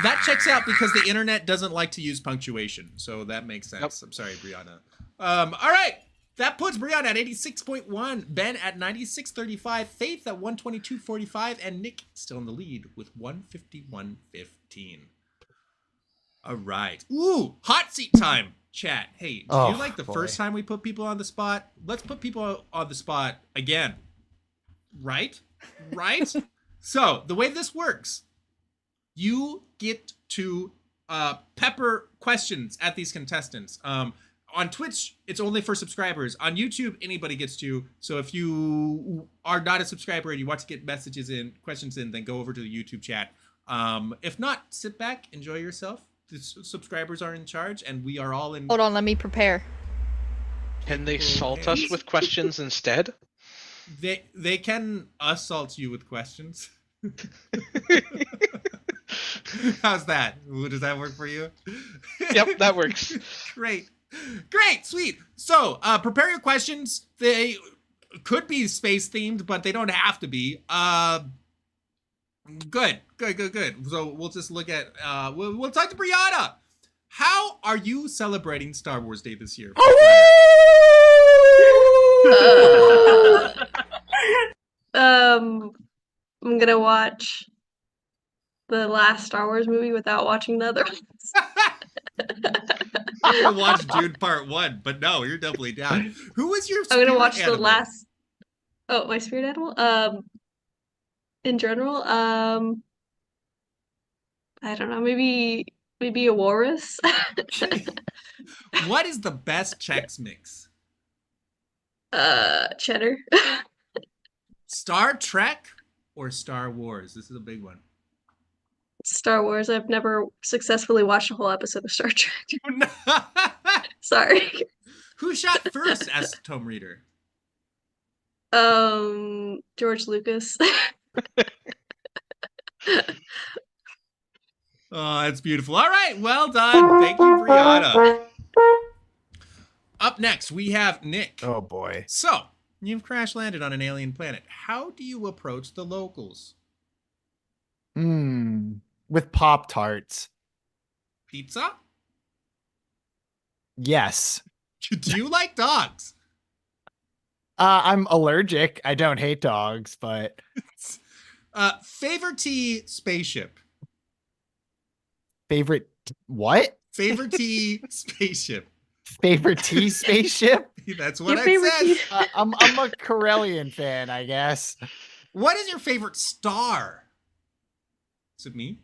That checks out because the internet doesn't like to use punctuation, so that makes sense. Yep. I'm sorry, Brianna. All right. That puts Brianna at 86.1, Ben at 96.35, Faith at 122.45, and Nick still in the lead with 151.15. All right. Ooh, hot seat time, chat. Hey, do you like the boy. first time we put people on the spot? Let's put people on the spot again. Right? Right? So, the way this works, you get to pepper questions at these contestants. On Twitch, it's only for subscribers. On YouTube, anybody gets to. So if you are not a subscriber and you want to get questions in, then go over to the YouTube chat. If not, sit back, enjoy yourself. The subscribers are in charge, and we are all in. Hold on, let me prepare. Can they salt us with questions instead? They can assault you with questions. How's that? Does that work for you? Yep, that works. Great, sweet. So, prepare your questions. They could be space themed, but they don't have to be. Good. So we'll just look at. We'll talk to Brianna. How are you celebrating Star Wars Day this year? I'm gonna watch the last Star Wars movie without watching the other ones. I'm gonna watch Dune Part 1, but no, you're definitely down. Who was your? I'm gonna spirit watch the animal? last. Oh, my spirit animal. In general, I don't know. Maybe a walrus. What is the best Chex Mix? Cheddar. Star Trek or Star Wars? This is a big one. Star Wars. I've never successfully watched a whole episode of Star Trek. Sorry. Who shot first? Asked Tome Reader. George Lucas. Oh, that's beautiful. All right, well done. Thank you, Brianna. Up next, we have Nick. Oh boy. So, you've crash landed on an alien planet. How do you approach the locals? With Pop-Tarts. Pizza? Yes. Do you like dogs? I'm allergic. I don't hate dogs, but Favorite tea spaceship. favorite what? Favorite tea spaceship. Favorite tea spaceship? That's what Your I favorite said. tea- I'm a Corellian fan, I guess. What is your favorite star? Is it me?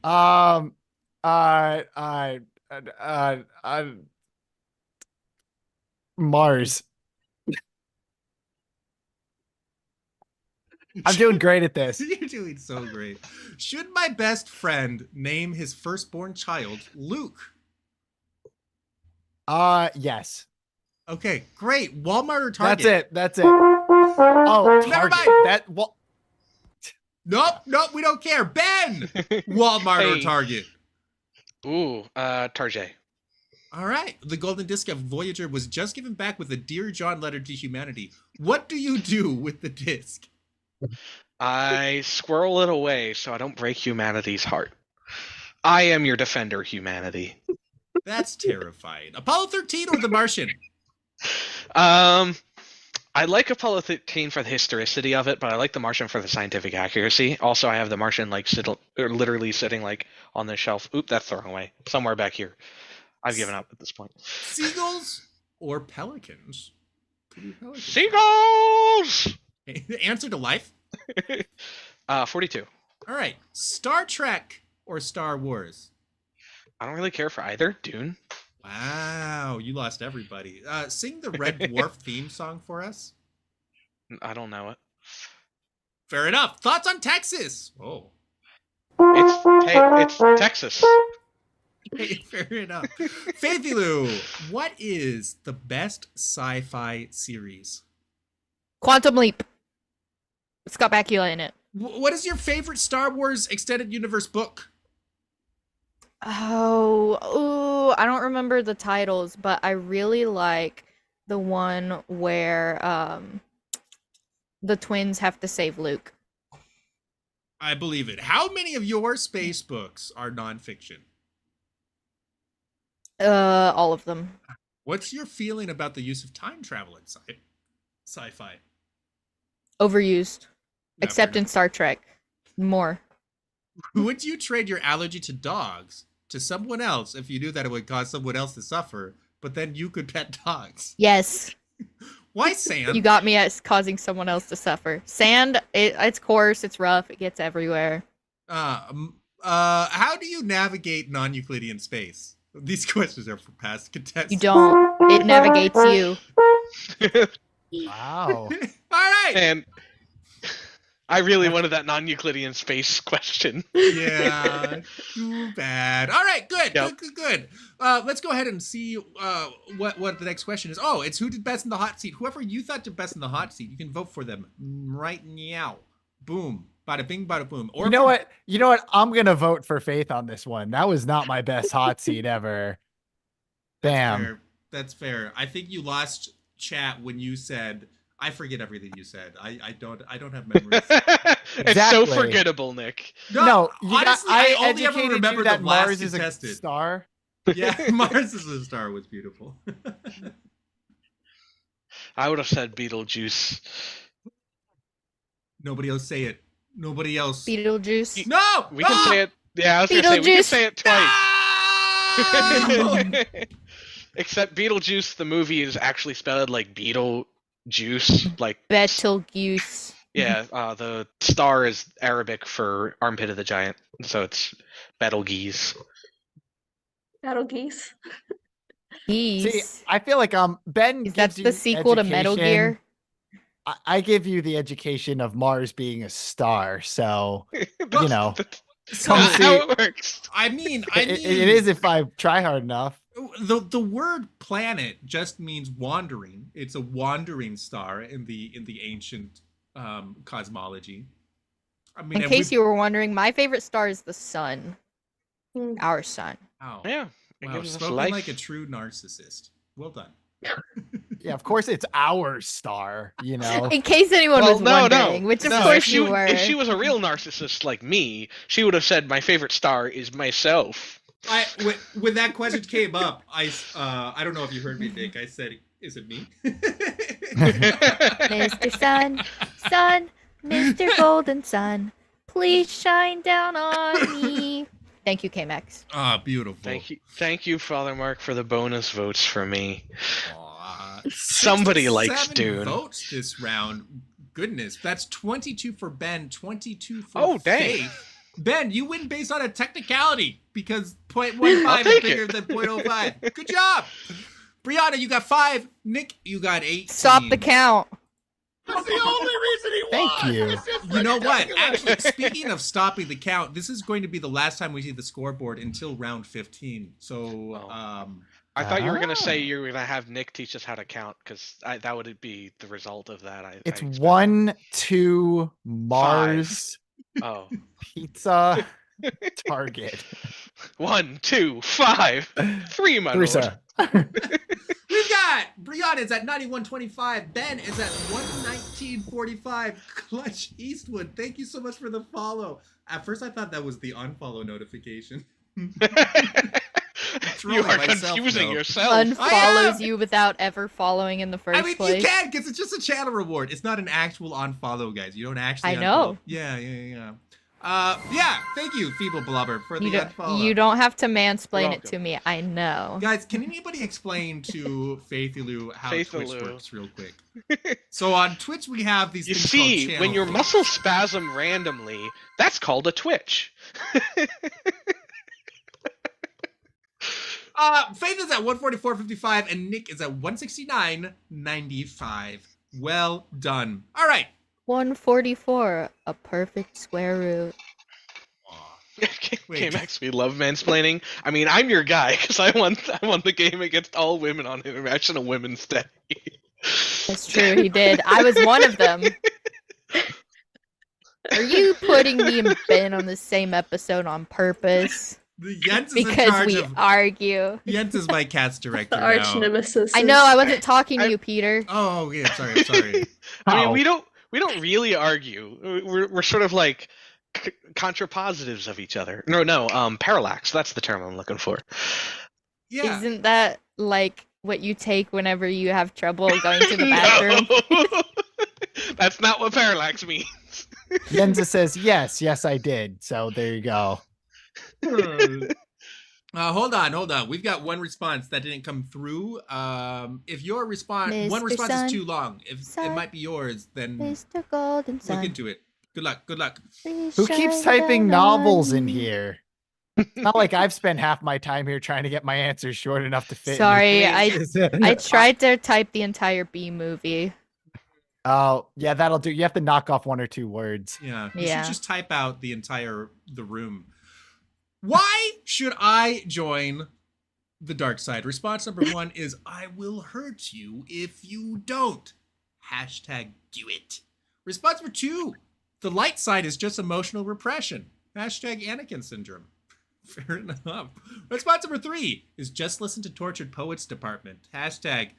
Mars. I'm doing great at this. You're doing so great. Should my best friend name his firstborn child Luke? Yes. Okay, great. Walmart or Target? That's it. Oh, Never Target. mind. Nope, we don't care. Ben! Walmart or Hey. Target? Ooh, Tarjay. All right. The golden disc of Voyager was just given back with a Dear John letter to humanity. What do you do with the disc? I squirrel it away so I don't break humanity's heart. I am your defender, humanity. That's terrifying. Apollo 13 or The Martian? I like Apollo 13 for the historicity of it, but I like The Martian for the scientific accuracy. Also, I have The Martian like literally sitting like on the shelf. Oop, that's thrown away somewhere back here. I've given up at this point. Seagulls or pelicans? Seagulls. Answer to life? 42. All right. Star Trek or Star Wars? I don't really care for either. Dune. Wow, you lost everybody. Sing the Red Dwarf theme song for us. I don't know it. Fair enough. Thoughts on Texas? Oh. It's Texas. Hey, fair enough. Faithy Lou, what is the best sci-fi series? Quantum Leap. It's got Bakula in it. What is your favorite Star Wars extended universe book? Oh, I don't remember the titles, but I really like the one where the twins have to save Luke. I believe it. How many of your space books are nonfiction? All of them. What's your feeling about the use of time travel in sci-fi? Overused. Yeah, Except fair in Star Trek. More. Would you trade your allergy to dogs to someone else if you knew that it would cause someone else to suffer, but then you could pet dogs? Yes. Why sand? You got me at causing someone else to suffer. Sand, it's coarse, it's rough, it gets everywhere. How do you navigate non-Euclidean space? These questions are for past contestants. You don't. It navigates you. Wow. All right. And I really wanted that non-Euclidean space question. Yeah. Too bad. All right. Good. Yep. Good. Let's go ahead and see what the next question is. Oh, it's who did best in the hot seat. Whoever you thought did best in the hot seat, you can vote for them right now. Boom. Bada bing, bada boom. Or You know what? I'm gonna vote for Faith on this one. That was not my best hot seat ever. Bam. That's fair. I think you lost chat when you said, I forget everything you said. I don't have memories. It's Exactly. so forgettable, Nick. No, honestly, I I only ever educated remember you that the last Mars is a contestant. star. Yeah, Mars is a star was beautiful. I would have said Beetlejuice. Nobody else say it. Nobody else. Beetlejuice. No! We can say it. Yeah, I was gonna say we can Beetlejuice. say it twice. Except Beetlejuice, the movie, is actually spelled like Beetle juice. Like Betelgeuse. yeah, the star is Arabic for armpit of the giant, so it's Betelgeuse. Battle geese. See, Geese. I feel like Ben Is that gives you the sequel to Metal education. Gear? I give you the education of Mars being a star, so That's- know. that's So, not how it works. I mean, it is if I try hard enough. the word planet just means wandering. It's a wandering star in the ancient cosmology. I mean, In case you were wondering, my favorite star is the sun. Hmm. Our sun. wow, Yeah, it wow, gives us spoken life. like a true narcissist. Well done. Yeah, of course it's our star, you know. In case anyone was wondering, which of no, course you were. If she was a real narcissist like me, she would have said my favorite star is myself. When that question came up, I don't know if you heard me, Nick. I said, "Is it me?" Mr. Sun, Sun, Mr. Golden Sun, please shine down on me. Thank you, KMX. Ah, beautiful. Thank you, Father Mark, for the bonus votes for me. Aw, Somebody likes 67 Dune. votes this round. Goodness, that's 22 for Ben, 22 for Oh, dang. Faith. Ben, you win based on a technicality because 0.15 I'll is take bigger it. than 0.05. Good job. Brianna, you got 5. Nick, you got 8. Stop the count. That's the only reason Thank you. You know what? Actually, speaking of stopping the count, this is going to be the last time we see the scoreboard until round 15. So, I thought you were gonna say Ah. you were gonna have Nick teach us how to count, because that would be the result of that. It's I expect. 1, 2, Mars, Oh. Pizza, Target. 1, 2, 5, 3, my Three, lord. sir. we've got Brianna is at 91.25. Ben is at 119.45. Clutch Eastwood, thank you so much for the follow. At first, I thought that was the unfollow notification. You are myself, confusing though. yourself. Unfollows you without ever following in the first I mean, place. you can because it's just a channel reward. It's not an actual unfollow, guys. You don't actually. I know. Yeah. Yeah. Thank you, Feeble Blubber, for the unfollow. You don't have to mansplain You're it to me. I know. Guys, can anybody explain to Faithilu how Twitch Faithilu. works real quick? So on Twitch, we have these You things see, called when channel your feeds. muscles spasm randomly, that's called a twitch. Faith is at 144.55 and Nick is at 169.95. Well done. All right. 144, a perfect square root. Wait. K-Max, we love mansplaining. I mean, I'm your guy, because I won the game against all women on International Women's Day. That's true, he did. I was one of them. Are you putting me and Ben on the same episode on purpose? Jens is in Because charge we of... argue. Jens is my cat's director The arch now. nemesis. I know, I wasn't talking to you, Peter. Oh, yeah, I'm sorry. I mean, Wow. we don't really argue. We're sort of like contrapositives of each other. No, parallax. That's the term I'm looking for. Yeah. Isn't that like what you take whenever you have trouble going to the bathroom? No. That's not what parallax means. Yenza says, yes, I did. So there you go. Hold on. We've got one response that didn't come through. If your response, one Mr. response Sun, is too long, if it Sun, might be yours, then Mr. Golden look Sun. into it. Good luck. Please Who keeps shine typing down novels on in me. here? It's not like I've spent half my time here trying to get my answers short enough to fit. Sorry, in this- I tried to type the entire B movie. Oh, yeah, that'll do. You have to knock off 1 or 2 words. yeah, you Yeah. should just type out the room. Why should I join the dark side? Response number 1 is I will hurt you if you don't. Hashtag do it. Response number 2, the light side is just emotional repression. Hashtag Anakin syndrome. Fair enough. Response number 3 is just listen to Tortured Poets Department. Hashtag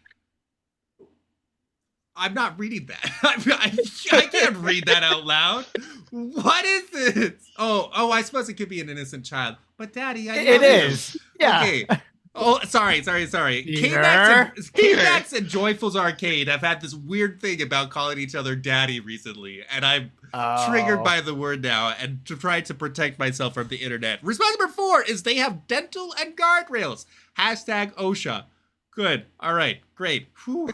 I'm not reading that. I can't read that out loud. What is this? Oh, I suppose it could be an innocent child. But Daddy, I It love you. is. Yeah. Okay. Oh, sorry. Peter? K-Max and Joyful's Arcade have had this weird thing about calling each other daddy recently, and I'm triggered by the word now and to try to protect myself from the internet. Response number 4 is they have dental and guardrails. Hashtag OSHA. Good. All right. Great. Whew.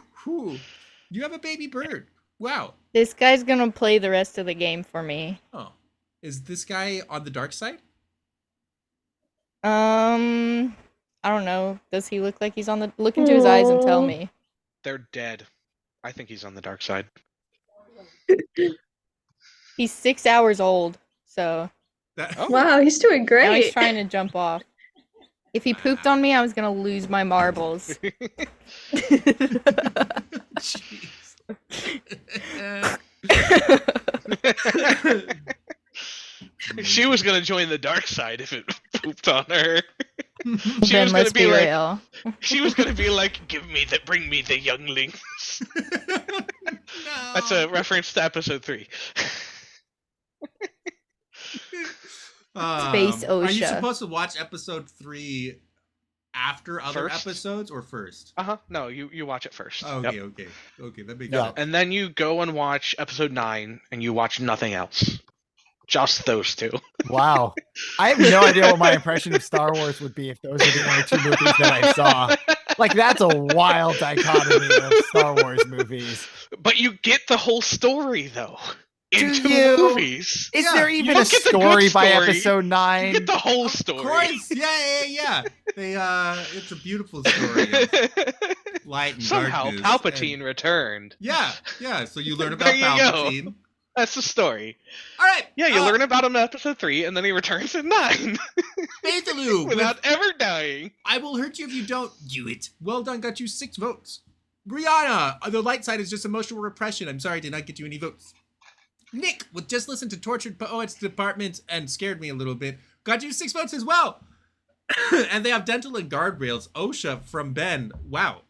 You have a baby bird. Wow. This guy's gonna play the rest of the game for me. Oh. Is this guy on the dark side? I don't know. Does he look like he's on the... Look into his eyes and tell me. They're dead. I think he's on the dark side. He's 6 hours old, so That, Oh. Wow, he's doing now great. he's trying to jump off. If he pooped on me, I was gonna lose my marbles. Jeez. She was gonna join the dark side if it pooped on her. She Then was let's gonna be be like, real. she was gonna be like, bring me the younglings. No. That's a reference to episode 3. Space Are you OSHA. supposed to watch episode 3 after other First? episodes or first? No, you watch it first. Okay, Yep. okay, that makes Yeah. sense. And then you go and watch episode 9, and you watch nothing else. Just those 2. Wow. I have no idea what my impression of Star Wars would be if those are the only 2 movies that I saw. Like, that's a wild dichotomy of Star Wars movies. But you get the whole story, though. Do In 2 you? movies. Is Yeah, there you even don't a get the good story by story. episode You 9? get the whole Of story. course, yeah. They, it's a beautiful story of light and Somehow darkness. Palpatine and- returned. Yeah. So you learn about There you go. Palpatine. That's the story. All right. Yeah, you learn about him in episode 3, and then he returns in 9 Baithaloo, without ever dying. I will hurt you if you don't do it. Well done, got you 6 votes. Brianna, the light side is just emotional repression. I'm sorry, I did not get you any votes. Nick, with just listened to Tortured Poets Department and scared me a little bit, got you 6 votes as well. And they have dental and guardrails. OSHA from Ben. Wow.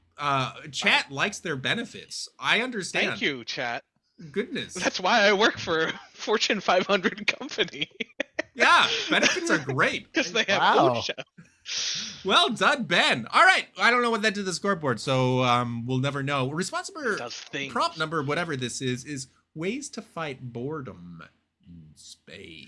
Chat likes their benefits. I understand. Thank you, chat. Goodness. That's why I work for a Fortune 500 company. Yeah, benefits are great. Because they have Wow. OSHA. Well done, Ben. All right. I don't know what that did to the scoreboard, so we'll never know. Responsible Does things. prompt number, whatever this is ways to fight boredom in space.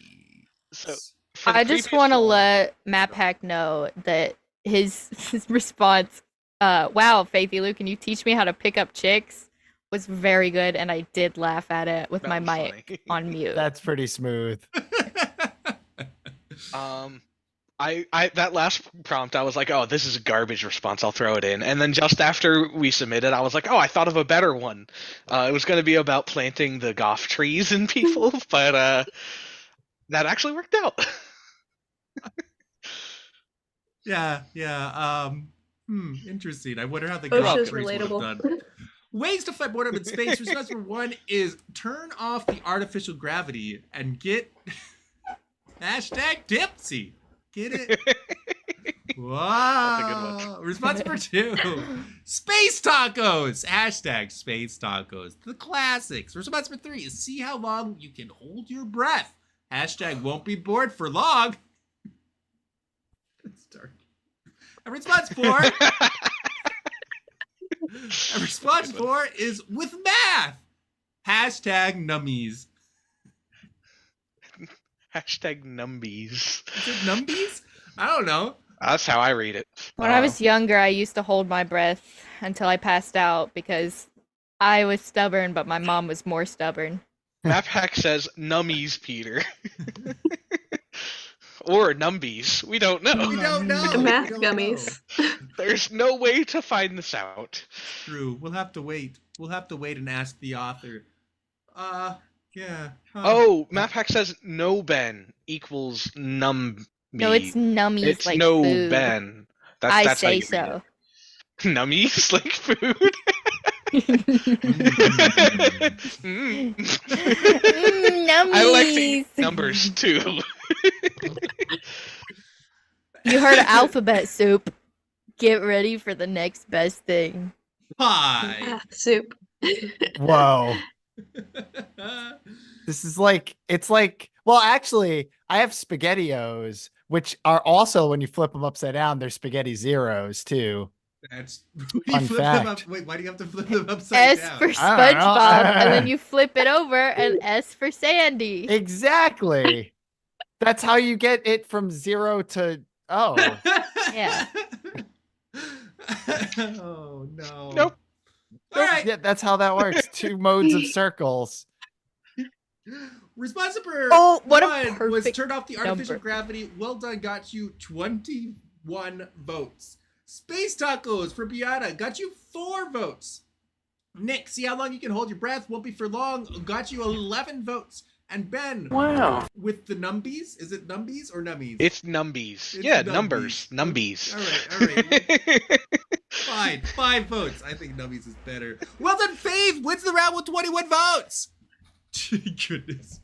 So, for the I just previous want to one- let MapHack know that his response, wow, Faithy Lou, can you teach me how to pick up chicks? Was very good, and I did laugh at it with That my was mic funny. on mute. That's pretty smooth. I that last prompt, I was like, oh, this is a garbage response. I'll throw it in. And then just after we submitted, I was like, oh, I thought of a better one. It was going to be about planting the goth trees in people, but that actually worked out. Yeah. Interesting. I wonder how the OSHA's goth trees would have relatable. done. Ways to fight boredom in space. Response number 1 is turn off the artificial gravity and get #tipsy. Get it? Wow. That's a good one. Response number 2. Space tacos. #space tacos. The classics. Response number 3 is see how long you can hold your breath. #won't be bored for long. It's dark. And response 4. And response 4 is with math. #nummies. #numbies. Is it numbies? I don't know. That's how I read it. When I was younger, I used to hold my breath until I passed out because I was stubborn, but my mom was more stubborn. MapHack says nummies, Peter. Or numbies. We don't know. We don't know. The We math don't gummies. There's no way to find this out. True. We'll have to wait. We'll have to wait and ask the author. Yeah. Huh. Oh, MapHack says no Ben equals num. No, it's nummies It's like no food. Ben. I That's how say you read so. it. Nummies like food. Mm. Nummies. I like to eat numbers too. You heard alphabet soup. Get ready for the next best thing. Pie. Math soup. Whoa. This is like, it's like, well, actually, I have SpaghettiOs, which are also, when you flip them upside down, they're spaghetti zeros too. That's Fun flip them up. fact. Wait, why do you have to flip them upside S down? for I don't know. SpongeBob, and then you flip it over, and S for Sandy. Exactly. That's how you get it from 0 to, oh. Yeah. Oh no. Nope. All right. Yeah, that's how that works. 2 modes of circles. Response number Oh, what a 1 was perfect turn off the artificial number. gravity. Well done, got you 21 votes. Space tacos for Beata got you 4 votes. Nick, see how long you can hold your breath. Won't be for long. Got you 11 votes. And Ben, Wow. with the numbies, is it numbies or nummies? It's numbies. It's Yeah, numbies. numbers. Numbies. All right. Fine, 5 votes. I think numbies is better. Well done, Fave wins the round with 21 votes. Goodness.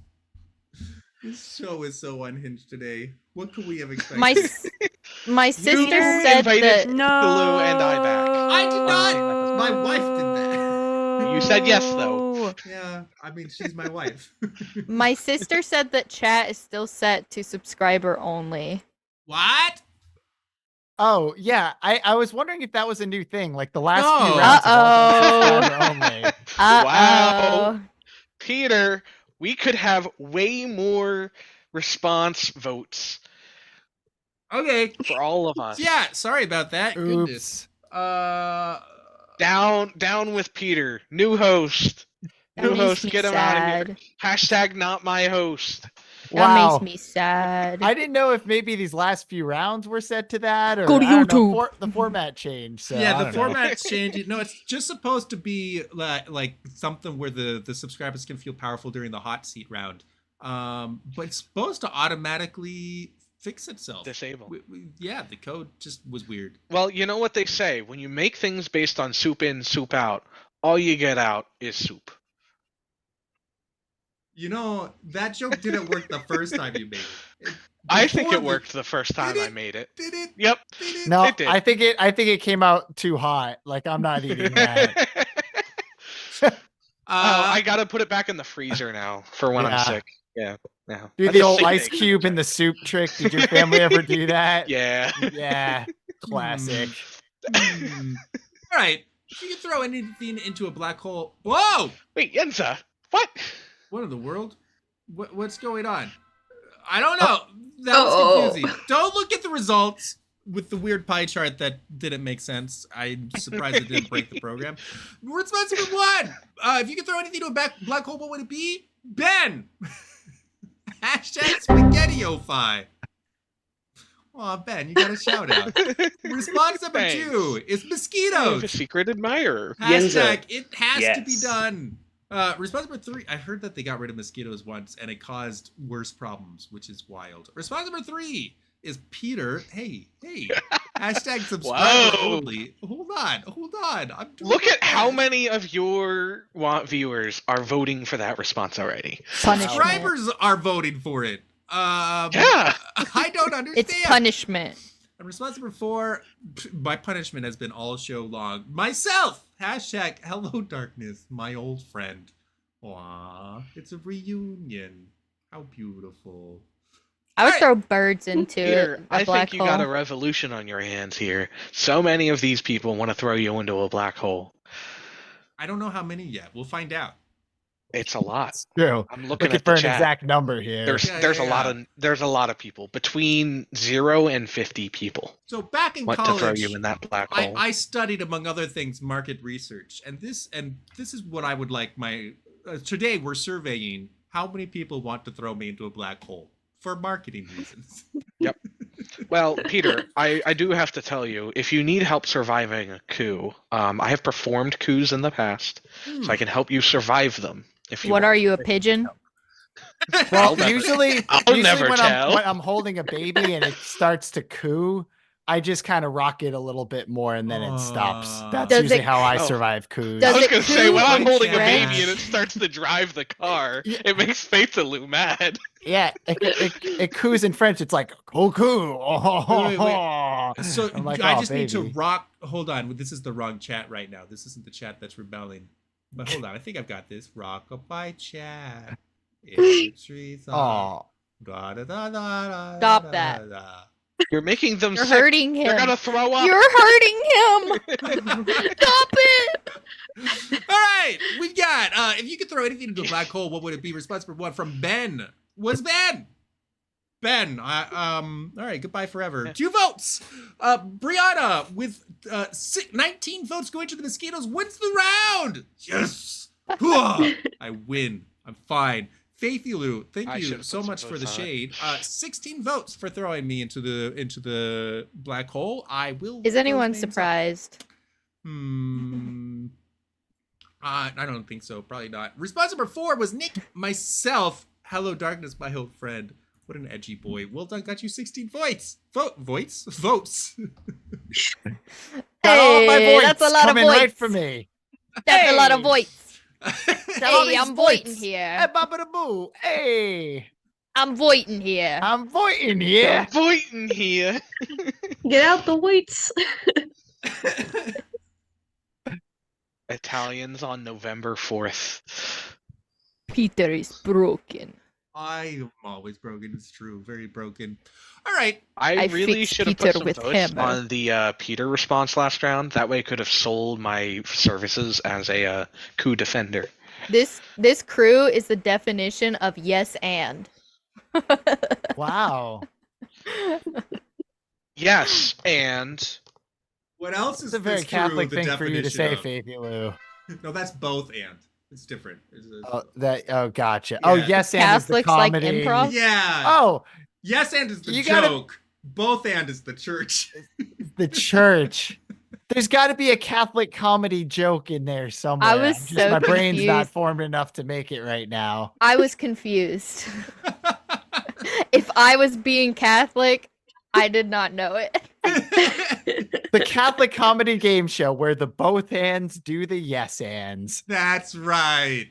This show is so unhinged today. What could we have expected? My sister You said invited that Lou and I back. I did not. My wife did that. You said yes, though. Yeah, I mean, she's my wife. my sister said that chat is still set to subscriber only. What? Oh, yeah. I was wondering if that was a new thing. Like the last No. few rounds have all been Uh-oh. subscriber only. Uh-oh. Peter, we could have way more response votes Okay. for all of us. Yeah, sorry about that. Goodness. Oops. Down with Peter. New host. That New makes host, me get him out of here. sad. #not my host. Wow. makes me sad. I didn't know if maybe these last few rounds were set to that, or Go to I don't know, YouTube. the format changed. So Yeah, I the don't know. format's changing. No, it's just supposed to be like something where the subscribers can feel powerful during the hot seat round. But it's supposed to automatically fix itself. Disable. Yeah, the code just was weird. Well, you know what they say: when you make things based on soup in, soup out, all you get out is soup. You know, that joke didn't work the first time you made it. I think Before it worked the first time I made it. Did it? Yep. Did it? No, It did. I think it came out too hot. Like, I'm not eating that. I gotta put it back in the freezer now for when Yeah. I'm sick. Yeah. Yeah. Do That's the a old sick ice thing. cube in the soup trick. Did your family ever do that? Yeah. Yeah. Classic. All right. If you could throw anything into a black hole. Whoa! Wait, Yenza, what? What in the world? What's going on? I don't know. That Oh. was confusing. Don't look at the results with the weird pie chart that didn't make sense. I'm surprised it didn't break the program. Responsible one. If you could throw anything to a black hole, what would it be? Ben. Hashtag SpaghettiOfi. Aw, Ben, you got a shout out. Response number Thanks. 2 is I have a mosquitoes. secret admirer. Hashtag it has to be Yes. done. Response number 3, I heard that they got rid of mosquitoes once and it caused worse problems, which is wild. Response number 3 is Peter. Hey. Hashtag subscriber Whoa. only. Hold on. I'm doing Look my at how best. many of your viewers are voting for that response already. Punishment. Subscribers are voting for it. Yeah. I don't understand. It's punishment. And response number 4, my punishment has been all show long. Myself! Hashtag hello darkness, my old friend. Aww, it's a reunion. How beautiful. I would Alright. throw birds into Peter, it. I A black think you hole. got a revolution on your hands here. So many of these people want to throw you into a black hole. I don't know how many yet. We'll find out. It's a lot. It's true. I'm looking Looking at for the an chat. exact number here. There's Yeah, there's yeah, a lot of people between 0 and 50 people So back in want to throw college, you in that black hole. I studied, among other things, market research, and this is what I would like my. Today we're surveying how many people want to throw me into a black hole for marketing reasons. Well, Peter, I do have to tell you, if you need help surviving a coup, I have performed coups in the past, so I can help you survive them. If you What want. are you, a pigeon? Well, I'll never- usually never when tell. I'm holding a baby and it starts to coo, I just kind of rock it a little bit more and then it stops. That's Does usually it- how I Oh. survive coos. Does I was it gonna say when coo I'm holding a or baby drench? and it starts to drive the car, Yeah. it makes Faithaloo mad. Yeah, it coos in French. It's like coo coo. Wait. So I'm like, I "Oh, just need to baby." rock. Hold on, this is the wrong chat right now. This isn't the chat that's rebelling. But hold on, I think I've got this. Rock-a-bye chat. Aw. Stop that. You're making them You're sick. hurting They're him. gonna throw up. You're hurting him. Stop it. All right, we've got. If you could throw anything into a black hole, what would it be? Response number 1 from Ben. Was Ben? Ben. All right. Goodbye forever. 2 votes. Brianna with 19 votes going to the mosquitoes wins the round. Yes. Hooah. I win. I'm fine. Faithilu, thank I you should've so put some much for the votes on it. shade. 16 votes for throwing me into the black hole. I will. Is look anyone those names up. surprised? I don't think so. Probably not. Response number 4 was Nick, myself. Hello, darkness, my old friend. What an edgy boy. Well done. Got you 16 votes. Votes. Got all of my Hey, voice that's a lot of coming right voice. for me. That's a lot of Hey. voice. Got all Hey, these I'm voting voice. Hey, here. boo. Hey, I'm voting here. I'm voting here. I'm voting here. Get out the weights. Italians on November 4th. Peter is broken. I'm always broken. It's true. Very broken. All right. I I really fixed should have Peter put some with votes hammer. on the Peter response last round. That way I could have sold my services as a coup defender. This crew is the definition of yes and. Wow. Yes, and What else is It's a very this crew Catholic the thing for you to say, definition Faithy Lou. of? No, that's both and. It's different. Gotcha. Oh, Yeah. yes, and is the Catholics like comedy. improv? Yeah. Oh, Yes, and is the You gotta- joke. Both and is the church. the church. There's got to be a Catholic comedy joke in there somewhere. I was I'm so my brain's not confused. formed enough to make it right now. I was confused. If I was being Catholic, I did not know it. The Catholic comedy game show where the both hands do the yes ands. That's right.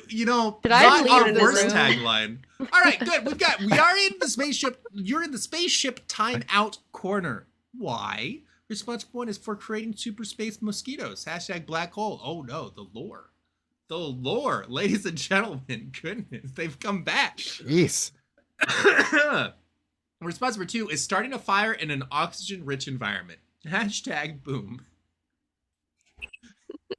You know, Did I not leave our the worst room? tagline. All right, good. We are in the spaceship. You're in the spaceship timeout corner. Why? Responsible one is for creating super space mosquitoes. Hashtag black hole. Oh no, the lore. The lore, ladies and gentlemen. Goodness, they've come back. Jeez. Response number 2 is starting a fire in an oxygen-rich environment. Hashtag boom.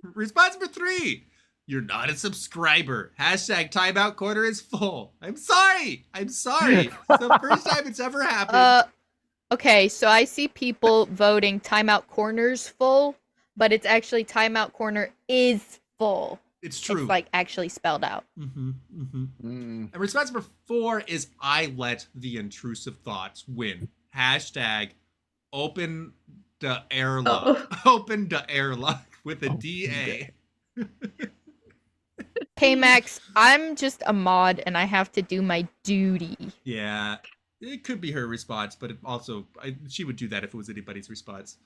Response number 3. You're not a subscriber. Hashtag timeout corner is full. I'm sorry. It's the first time it's ever happened. Okay, so I see people voting timeout corners full, but it's actually timeout corner is full. It's true. It's like actually spelled out. And response number 4 is I let the intrusive thoughts win. Hashtag open the airlock. Open the airlock with a DA. Hey Max, I'm just a mod and I have to do my duty. Yeah, it could be her response, but it also she would do that if it was anybody's response.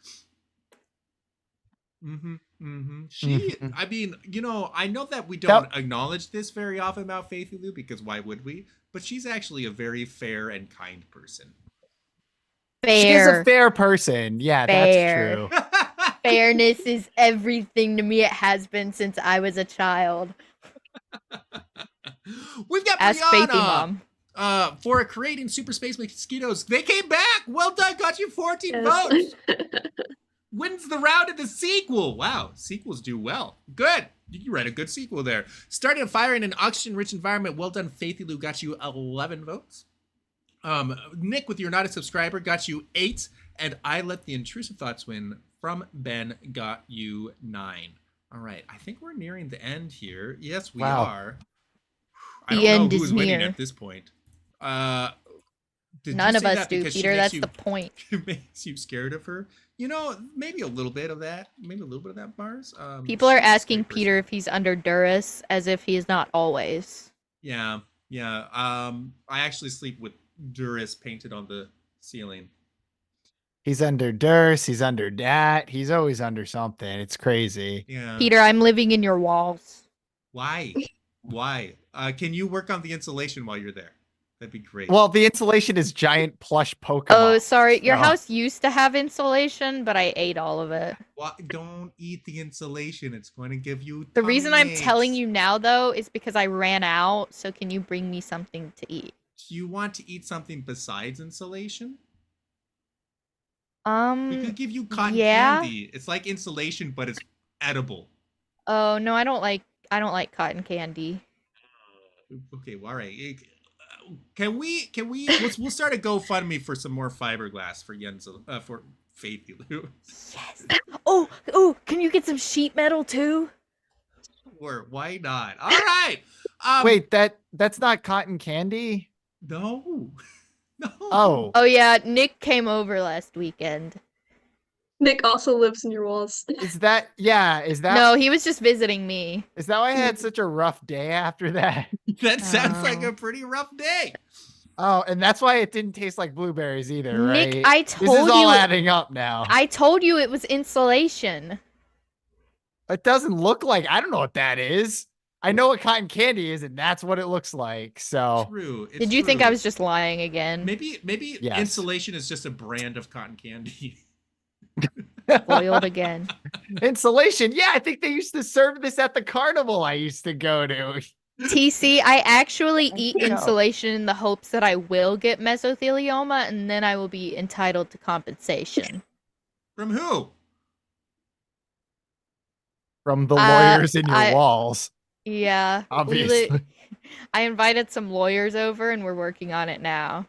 She, I mean, you know, I know that we don't acknowledge this very often about Faithy Lou because why would we? But she's actually a very fair and kind person. She's a Fair. fair person. Yeah, Fair. that's true. Fairness is everything to me. It has been since I was a child. We've got Ask Faithy Brianna Mom. for creating super space mosquitoes. They came back. Well done. Got you 14 votes. Wins the round in the sequel. Wow, sequels do well. Good. You read a good sequel there. Starting a fire in an oxygen-rich environment. Well done, Faithy Lou. Got you 11 votes. Nick, with You're Not a Subscriber, got you 8. And I Let the Intrusive Thoughts Win from Ben got you 9. All right, I think we're nearing the end here. Yes, we are. I don't know who's winning at this point. None of us do, Peter. That's the point. It makes you scared of her. You know, maybe a little bit of that. Mars. People are asking Peter if he's under duress, as if he is not always. Yeah. I actually sleep with Duris painted on the ceiling. He's under Durst. He's under that. He's always under something. It's crazy. Yeah. Peter, I'm living in your walls. Why? Can you work on the insulation while you're there? That'd be great. Well, the insulation is giant plush Pokemon. Oh, sorry. Your so- house used to have insulation, but I ate all of it. Don't eat the insulation. It's going to give you The reason I'm tummy telling aches. you now, though, is because I ran out. So can you bring me something to eat? Do you want to eat something besides insulation? We could give you cotton candy. It's like insulation, but it's edible. Oh no, I don't like cotton candy. Okay, well, all right. Can we? We'll start a GoFundMe for some more fiberglass for for Faithy Lou. Yes. Oh, can you get some sheet metal too? Or why not? All right. Wait, that's not cotton candy? No. Oh. Oh yeah, Nick came over last weekend. Nick also lives in your walls. Is that No, he was just visiting me. Is that why I had such a rough day after that? That sounds like a pretty rough day. Oh, and that's why it didn't taste like blueberries either, right? Nick, I this told is all you adding up now. I told you it was insulation. It doesn't look like, I don't know what that is. I know what cotton candy is, and that's what it looks like. So True. It's Did you think true. I was just lying again? Maybe Yes. insulation is just a brand of cotton candy. Foiled again. insulation. Yeah, I think they used to serve this at the carnival I used to go to. TC, I actually eat Yeah. insulation in the hopes that I will get mesothelioma and then I will be entitled to compensation. From who? From the lawyers in your I- walls. Yeah. Obviously. I invited some lawyers over and we're working on it now.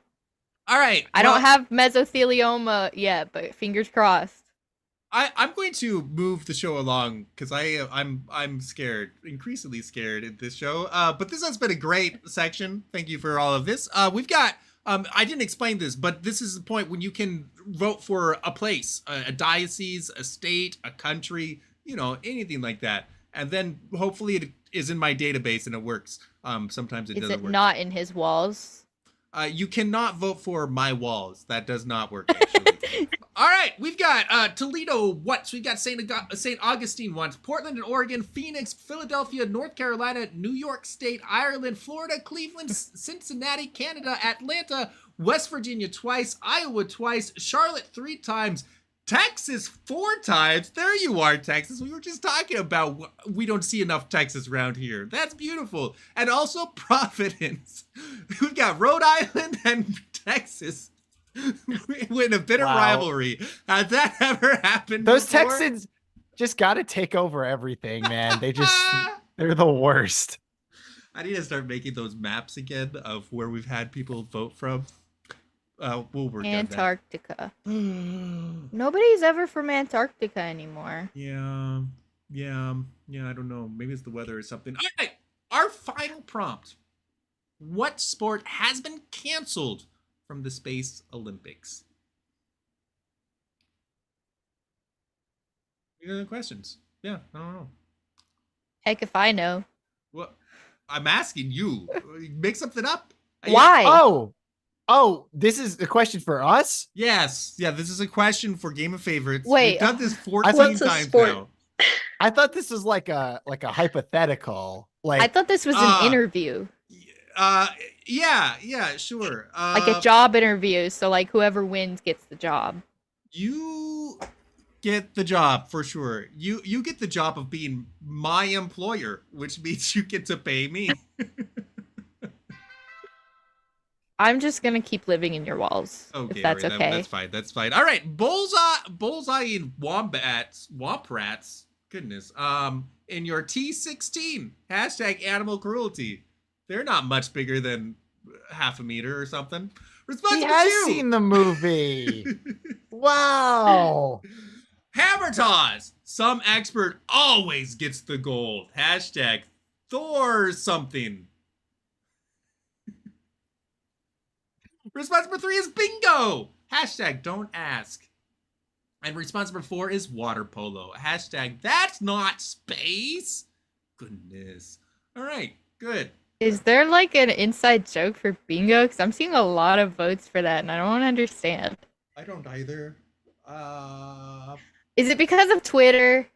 All right. I don't have mesothelioma yet, but fingers crossed. I'm going to move the show along because I'm scared, increasingly scared at this show. But this has been a great section. Thank you for all of this. We've got I didn't explain this, but this is the point when you can vote for a place, a diocese, a state, a country, anything like that. And then hopefully it is in my database and it works. Sometimes it doesn't work. Is it not in his walls? You cannot vote for my walls. That does not work, actually. All right, we've got Toledo once. We've got St. Augustine once. Portland and Oregon, Phoenix, Philadelphia, North Carolina, New York State, Ireland, Florida, Cleveland, Cincinnati, Canada, Atlanta, West Virginia twice, Iowa twice, Charlotte 3 times, Texas 4 times. There you are, Texas. We were just talking about we don't see enough Texas around here. That's beautiful. And also Providence. We've got Rhode Island and Texas in a bitter rivalry. Has that ever happened Those before? Texans just got to take over everything, man. They're the worst. I need to start making those maps again of where we've had people vote from. We'll work Antarctica. on that. Nobody's ever from Antarctica anymore. Yeah, I don't know. Maybe it's the weather or something. All right, our final prompt. What sport has been canceled from the Space Olympics? Any other questions? Yeah, I don't know. Heck if I know. Well, I'm asking you. Make something up. Why? Oh, this is a question for us? Yes. Yeah, this is a question for Game of Favorites. Wait, We've done this 14 what's a times sport? now. I thought this was like a hypothetical. I thought this was an interview. Yeah, sure. Like a job interview, so like whoever wins gets the job. You get the job for sure. You get the job of being my employer, which means you get to pay me. I'm just gonna keep living in your walls. Okay, if that's right, okay. That's fine. All right, bullseye in womp rats. Goodness. In your T16 #animal cruelty. They're not much bigger than half a meter or something. Responsible He has two. seen the movie. Wow. Hammer toss. Some expert always gets the gold. #Thor something. Response number 3 is bingo. #don't ask. And response number 4 is water polo. #that's not space. Goodness. All right, good. Is there like an inside joke for bingo? Because I'm seeing a lot of votes for that, and I don't understand. I don't either. Is it because of Twitter?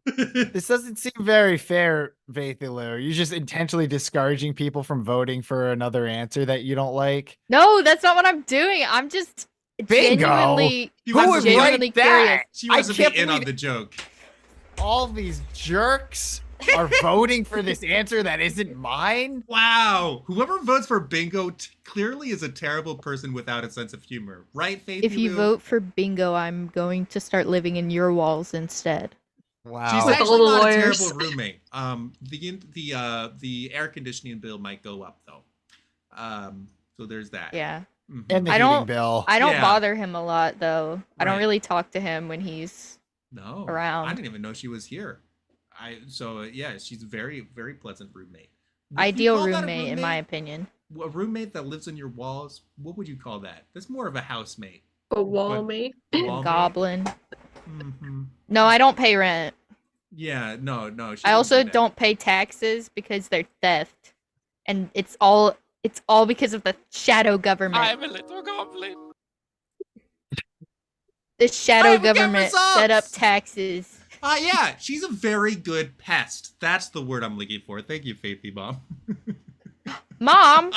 This doesn't seem very fair, Vaithilu. You're just intentionally discouraging people from voting for another answer that you don't like. No, that's not what I'm doing. I'm just Bingo? genuinely, Who I'm would genuinely write that? curious. She wants I to can't be in on believe the joke. All these jerks are voting for this answer that isn't mine. Wow. Whoever votes for bingo clearly is a terrible person without a sense of humor. Right, Faith? If you vote for bingo, I'm going to start living in your walls instead. Wow. She's With actually all the not lawyers. a terrible roommate. The air conditioning bill might go up though. So there's that. Yeah. Mhm. And the I heating don't- bill. I don't Yeah. bother him a lot, though. I don't Right. really talk to him when he's No, around. I didn't even know she was here. Yeah, she's a very, very pleasant roommate. Would you ideal call that a roommate, in my opinion. A roommate that lives in your walls. What would you call that? That's more of a housemate. A wall mate. A wall mate? Goblin. Mm-hmm. No, I don't pay rent. Yeah, no. She I doesn't also do that. don't pay taxes because they're theft, and it's all because of the shadow government. I'm a little goblin. The shadow Alright, we got government set up results! taxes. Yeah, she's a very good pest. That's the word I'm looking for. Thank you, Faithy Mom. Mom,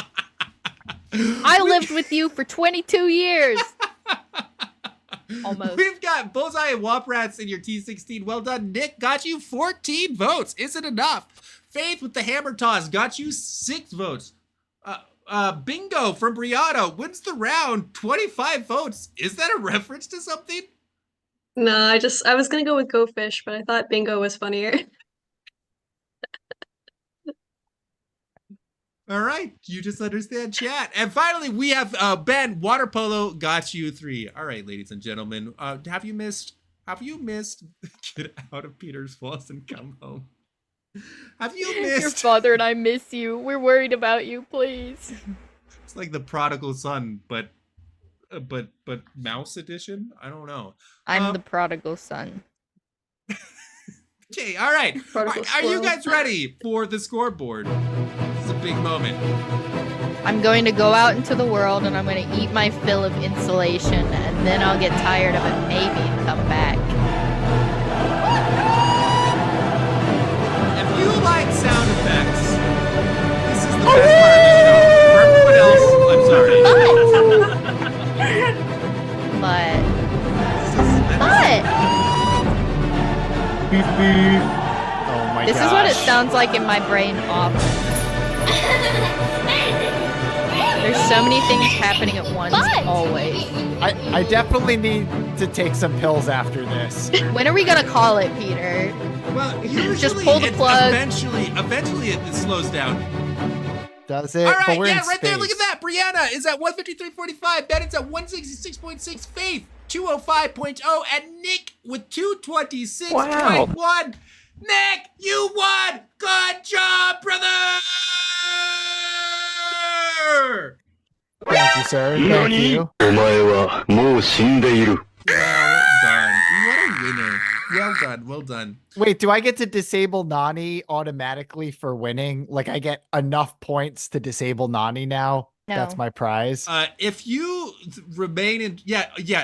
I lived with you for 22 years. Almost. We've got Bullseye and Womp Rats in your T16. Well done, Nick. Got you 14 votes. Isn't enough. Faith with the hammer toss got you 6 votes. Bingo from BREANA wins the round. 25 votes. Is that a reference to something? No, I was gonna go with Go Fish, but I thought bingo was funnier. All right, you just understand chat. And finally, we have Ben. Water polo got you 3. All right, ladies and gentlemen, have you missed Have you missed Get Out of Peter's Falls and Come Home? Have you Your missed? father and I miss you. We're worried about you, please. It's like the prodigal son, but mouse edition. I don't know. I'm the prodigal son. Okay, all right. Prodigal Are you squirrel. guys ready for the scoreboard? This is a big moment. I'm going to go out into the world and I'm going to eat my fill of insulation and then I'll get tired of it maybe and come back. If you like sound effects, this is the best part of the show. For everyone else, I'm sorry. But Oh my this gosh. is what it sounds like in my brain often. There's so many things happening at once, always. I definitely need to take some pills after this. When are we gonna call it, Peter? Well, usually Just pull the plug. Eventually it slows down. Does it? All But right, we're yeah, in right there. Look at space. that. Brianna is at 153.45. Bennett's at 166.6. Faith 205.0, and Nick with 226.1. Nick, you won. Good job, brother. Thank you, sir. Thank you. お前はもう死んでいる。 Well done. What a winner. Well done. Well done. Wait, do I get to disable Nani automatically for winning? Like I get enough points to disable Nani now? No. That's my prize. If you remain in,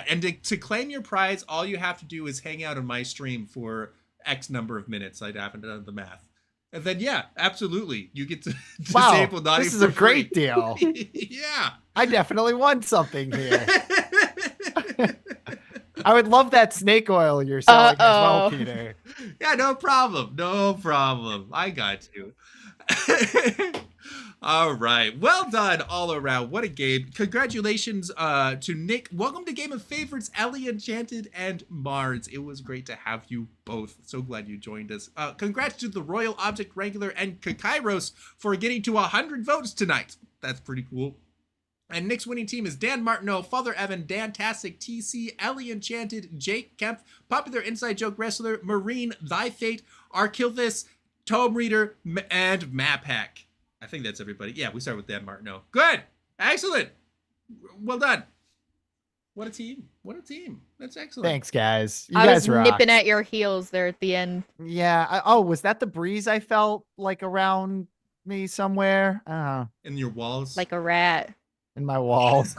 and to claim your prize, all you have to do is hang out on my stream for X number of minutes. I haven't done the math. And then, yeah, absolutely. You get to Wow, disable Nani this is for a great free. deal. Yeah. I definitely won something here. I would love that snake oil you're selling as well, Uh-oh. Peter. Yeah, no problem. No problem. I got you. All right. Well done all around. What a game. Congratulations to Nick. Welcome to Game of Favorites, Ellie Enchanted and Mars. It was great to have you both. So glad you joined us. Congrats to the Royal Object Wrangler and Kakairos for getting to 100 votes tonight. That's pretty cool. And Nick's winning team is Dan Martineau, Father Evan, Dan Tastic, TC, Ellie Enchanted, Jake Kemp, Popular Inside Joke Wrestler, Marine, Thy Fate, Archilvis, Tome Reader, and Maphack. I think that's everybody. Yeah, we start with Dan Martineau. Good. Excellent. Well done. What a team. What a team. That's excellent. Thanks, guys. You I guys was rock. nipping at your heels there at the end. Yeah. Oh, was that the breeze I felt like around me somewhere? In your walls. Like a rat. In my walls.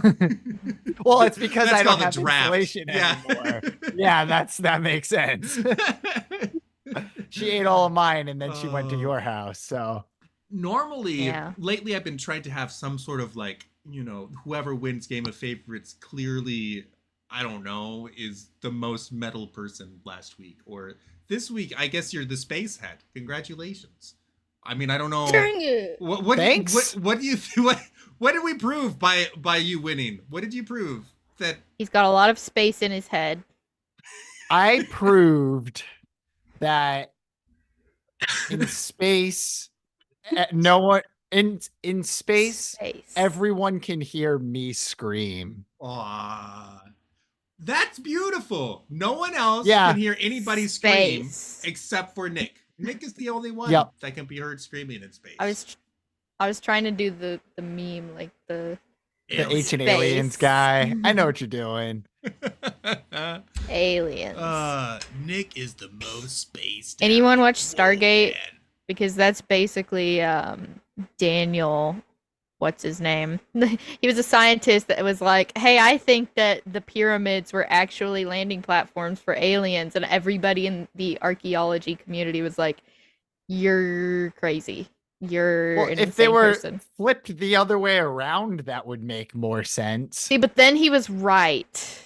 Well, it's because That's I don't called a have draft. insulation Yeah. anymore. Yeah, that makes sense. She ate all of mine and then she went to Oh. your house. So Normally, Yeah. lately I've been trying to have some sort of like, whoever wins Game of Favorites clearly, I don't know, is the most metal person last week. Or this week, I guess you're the space head. Congratulations. I mean, I don't know. Dang it. What Thanks. What do you what did we prove by you winning? What did you prove? That He's got a lot of space in his head. I proved that in space, no one in space, Space. everyone can hear me scream. aw, that's beautiful. No one else Yeah. can hear anybody scream Space. except for Nick. Nick is the only one Yep. that can be heard screaming in space. I was trying to do the meme, like the The Alien. ancient Space. aliens guy. I know what you're doing. aliens. Nick is the most spaced. Anyone out watch Stargate? man. Because that's basically Daniel. What's his name? He was a scientist that was like, hey, I think that the pyramids were actually landing platforms for aliens. And everybody in the archaeology community was like, you're crazy. You're Well, an if they insane were person. flipped the other way around, that would make more sense. See, but then he was right.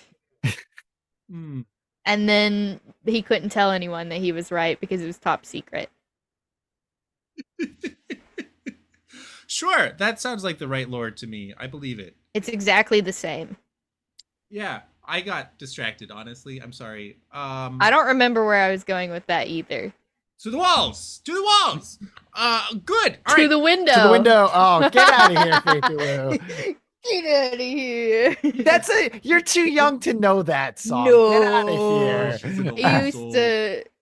Hmm. And then he couldn't tell anyone that he was right because it was top secret. Sure, that sounds like the right lore to me. I believe it. It's exactly the same. Yeah, I got distracted. Honestly, I'm sorry. I don't remember where I was going with that either. To the walls. To the walls. Good. All To right. the window. To the window. Oh, get out of here, Faith Lou. Get out of here. You're too young to know that song. Get out No. of here. She's an old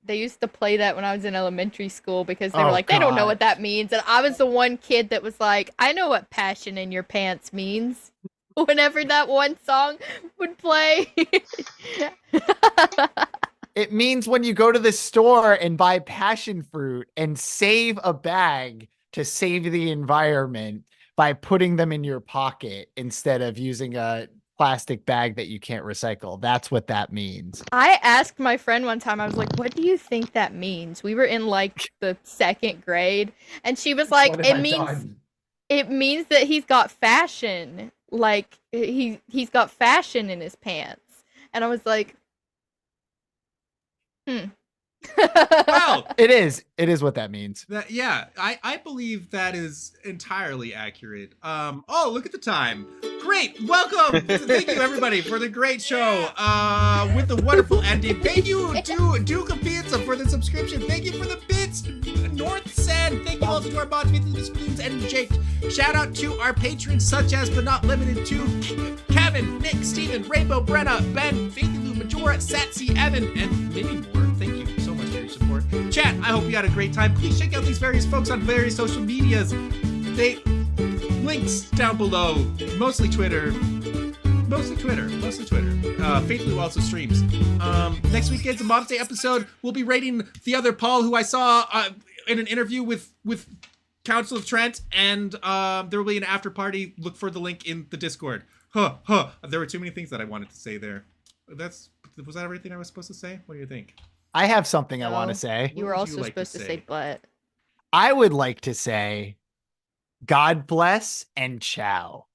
They used to play that when I was in elementary school because they were Oh, like, they don't know God. what that means. And I was the one kid that was like, I know what passion in your pants means. Whenever that one song would play. It means when you go to the store and buy passion fruit and save a bag to save the environment by putting them in your pocket instead of using a plastic bag that you can't recycle. That's what that means. I asked my friend one time, I was like, what do you think that means? We were in like the 2nd grade, and she was like, it means that he's got fashion. Like he's got fashion in his pants. And I was like, Well, It is what that means. I believe that is entirely accurate. Oh, look at the time. Great. Welcome. Thank you everybody for the great show. With the wonderful ending. Thank you to Duke of Pizza for the subscription. Thank you for the bits. North Sand. Thank you also to our bots, the Spoons, and Jake. Shout out to our patrons such as but not limited to Kevin, Nick, Steven, Rainbow, Brenna, Ben, Faithy Lou, Majora, Satsy, Evan, and many more. Thank you so much for your support. Chat, I hope you had a great time. Please check out these various folks on various social medias. They links down below. Mostly Twitter. Faith Lou also streams. Next weekend's a Mom's Day episode. We'll be rating the other Paul, who I saw in an interview with Council of Trent, and there will be an after party. Look for the link in the Discord. There were too many things that I wanted to say there. Was that everything I was supposed to say? What do you think? I have something I want to say. You were also supposed to say but. I would like to say God bless and ciao.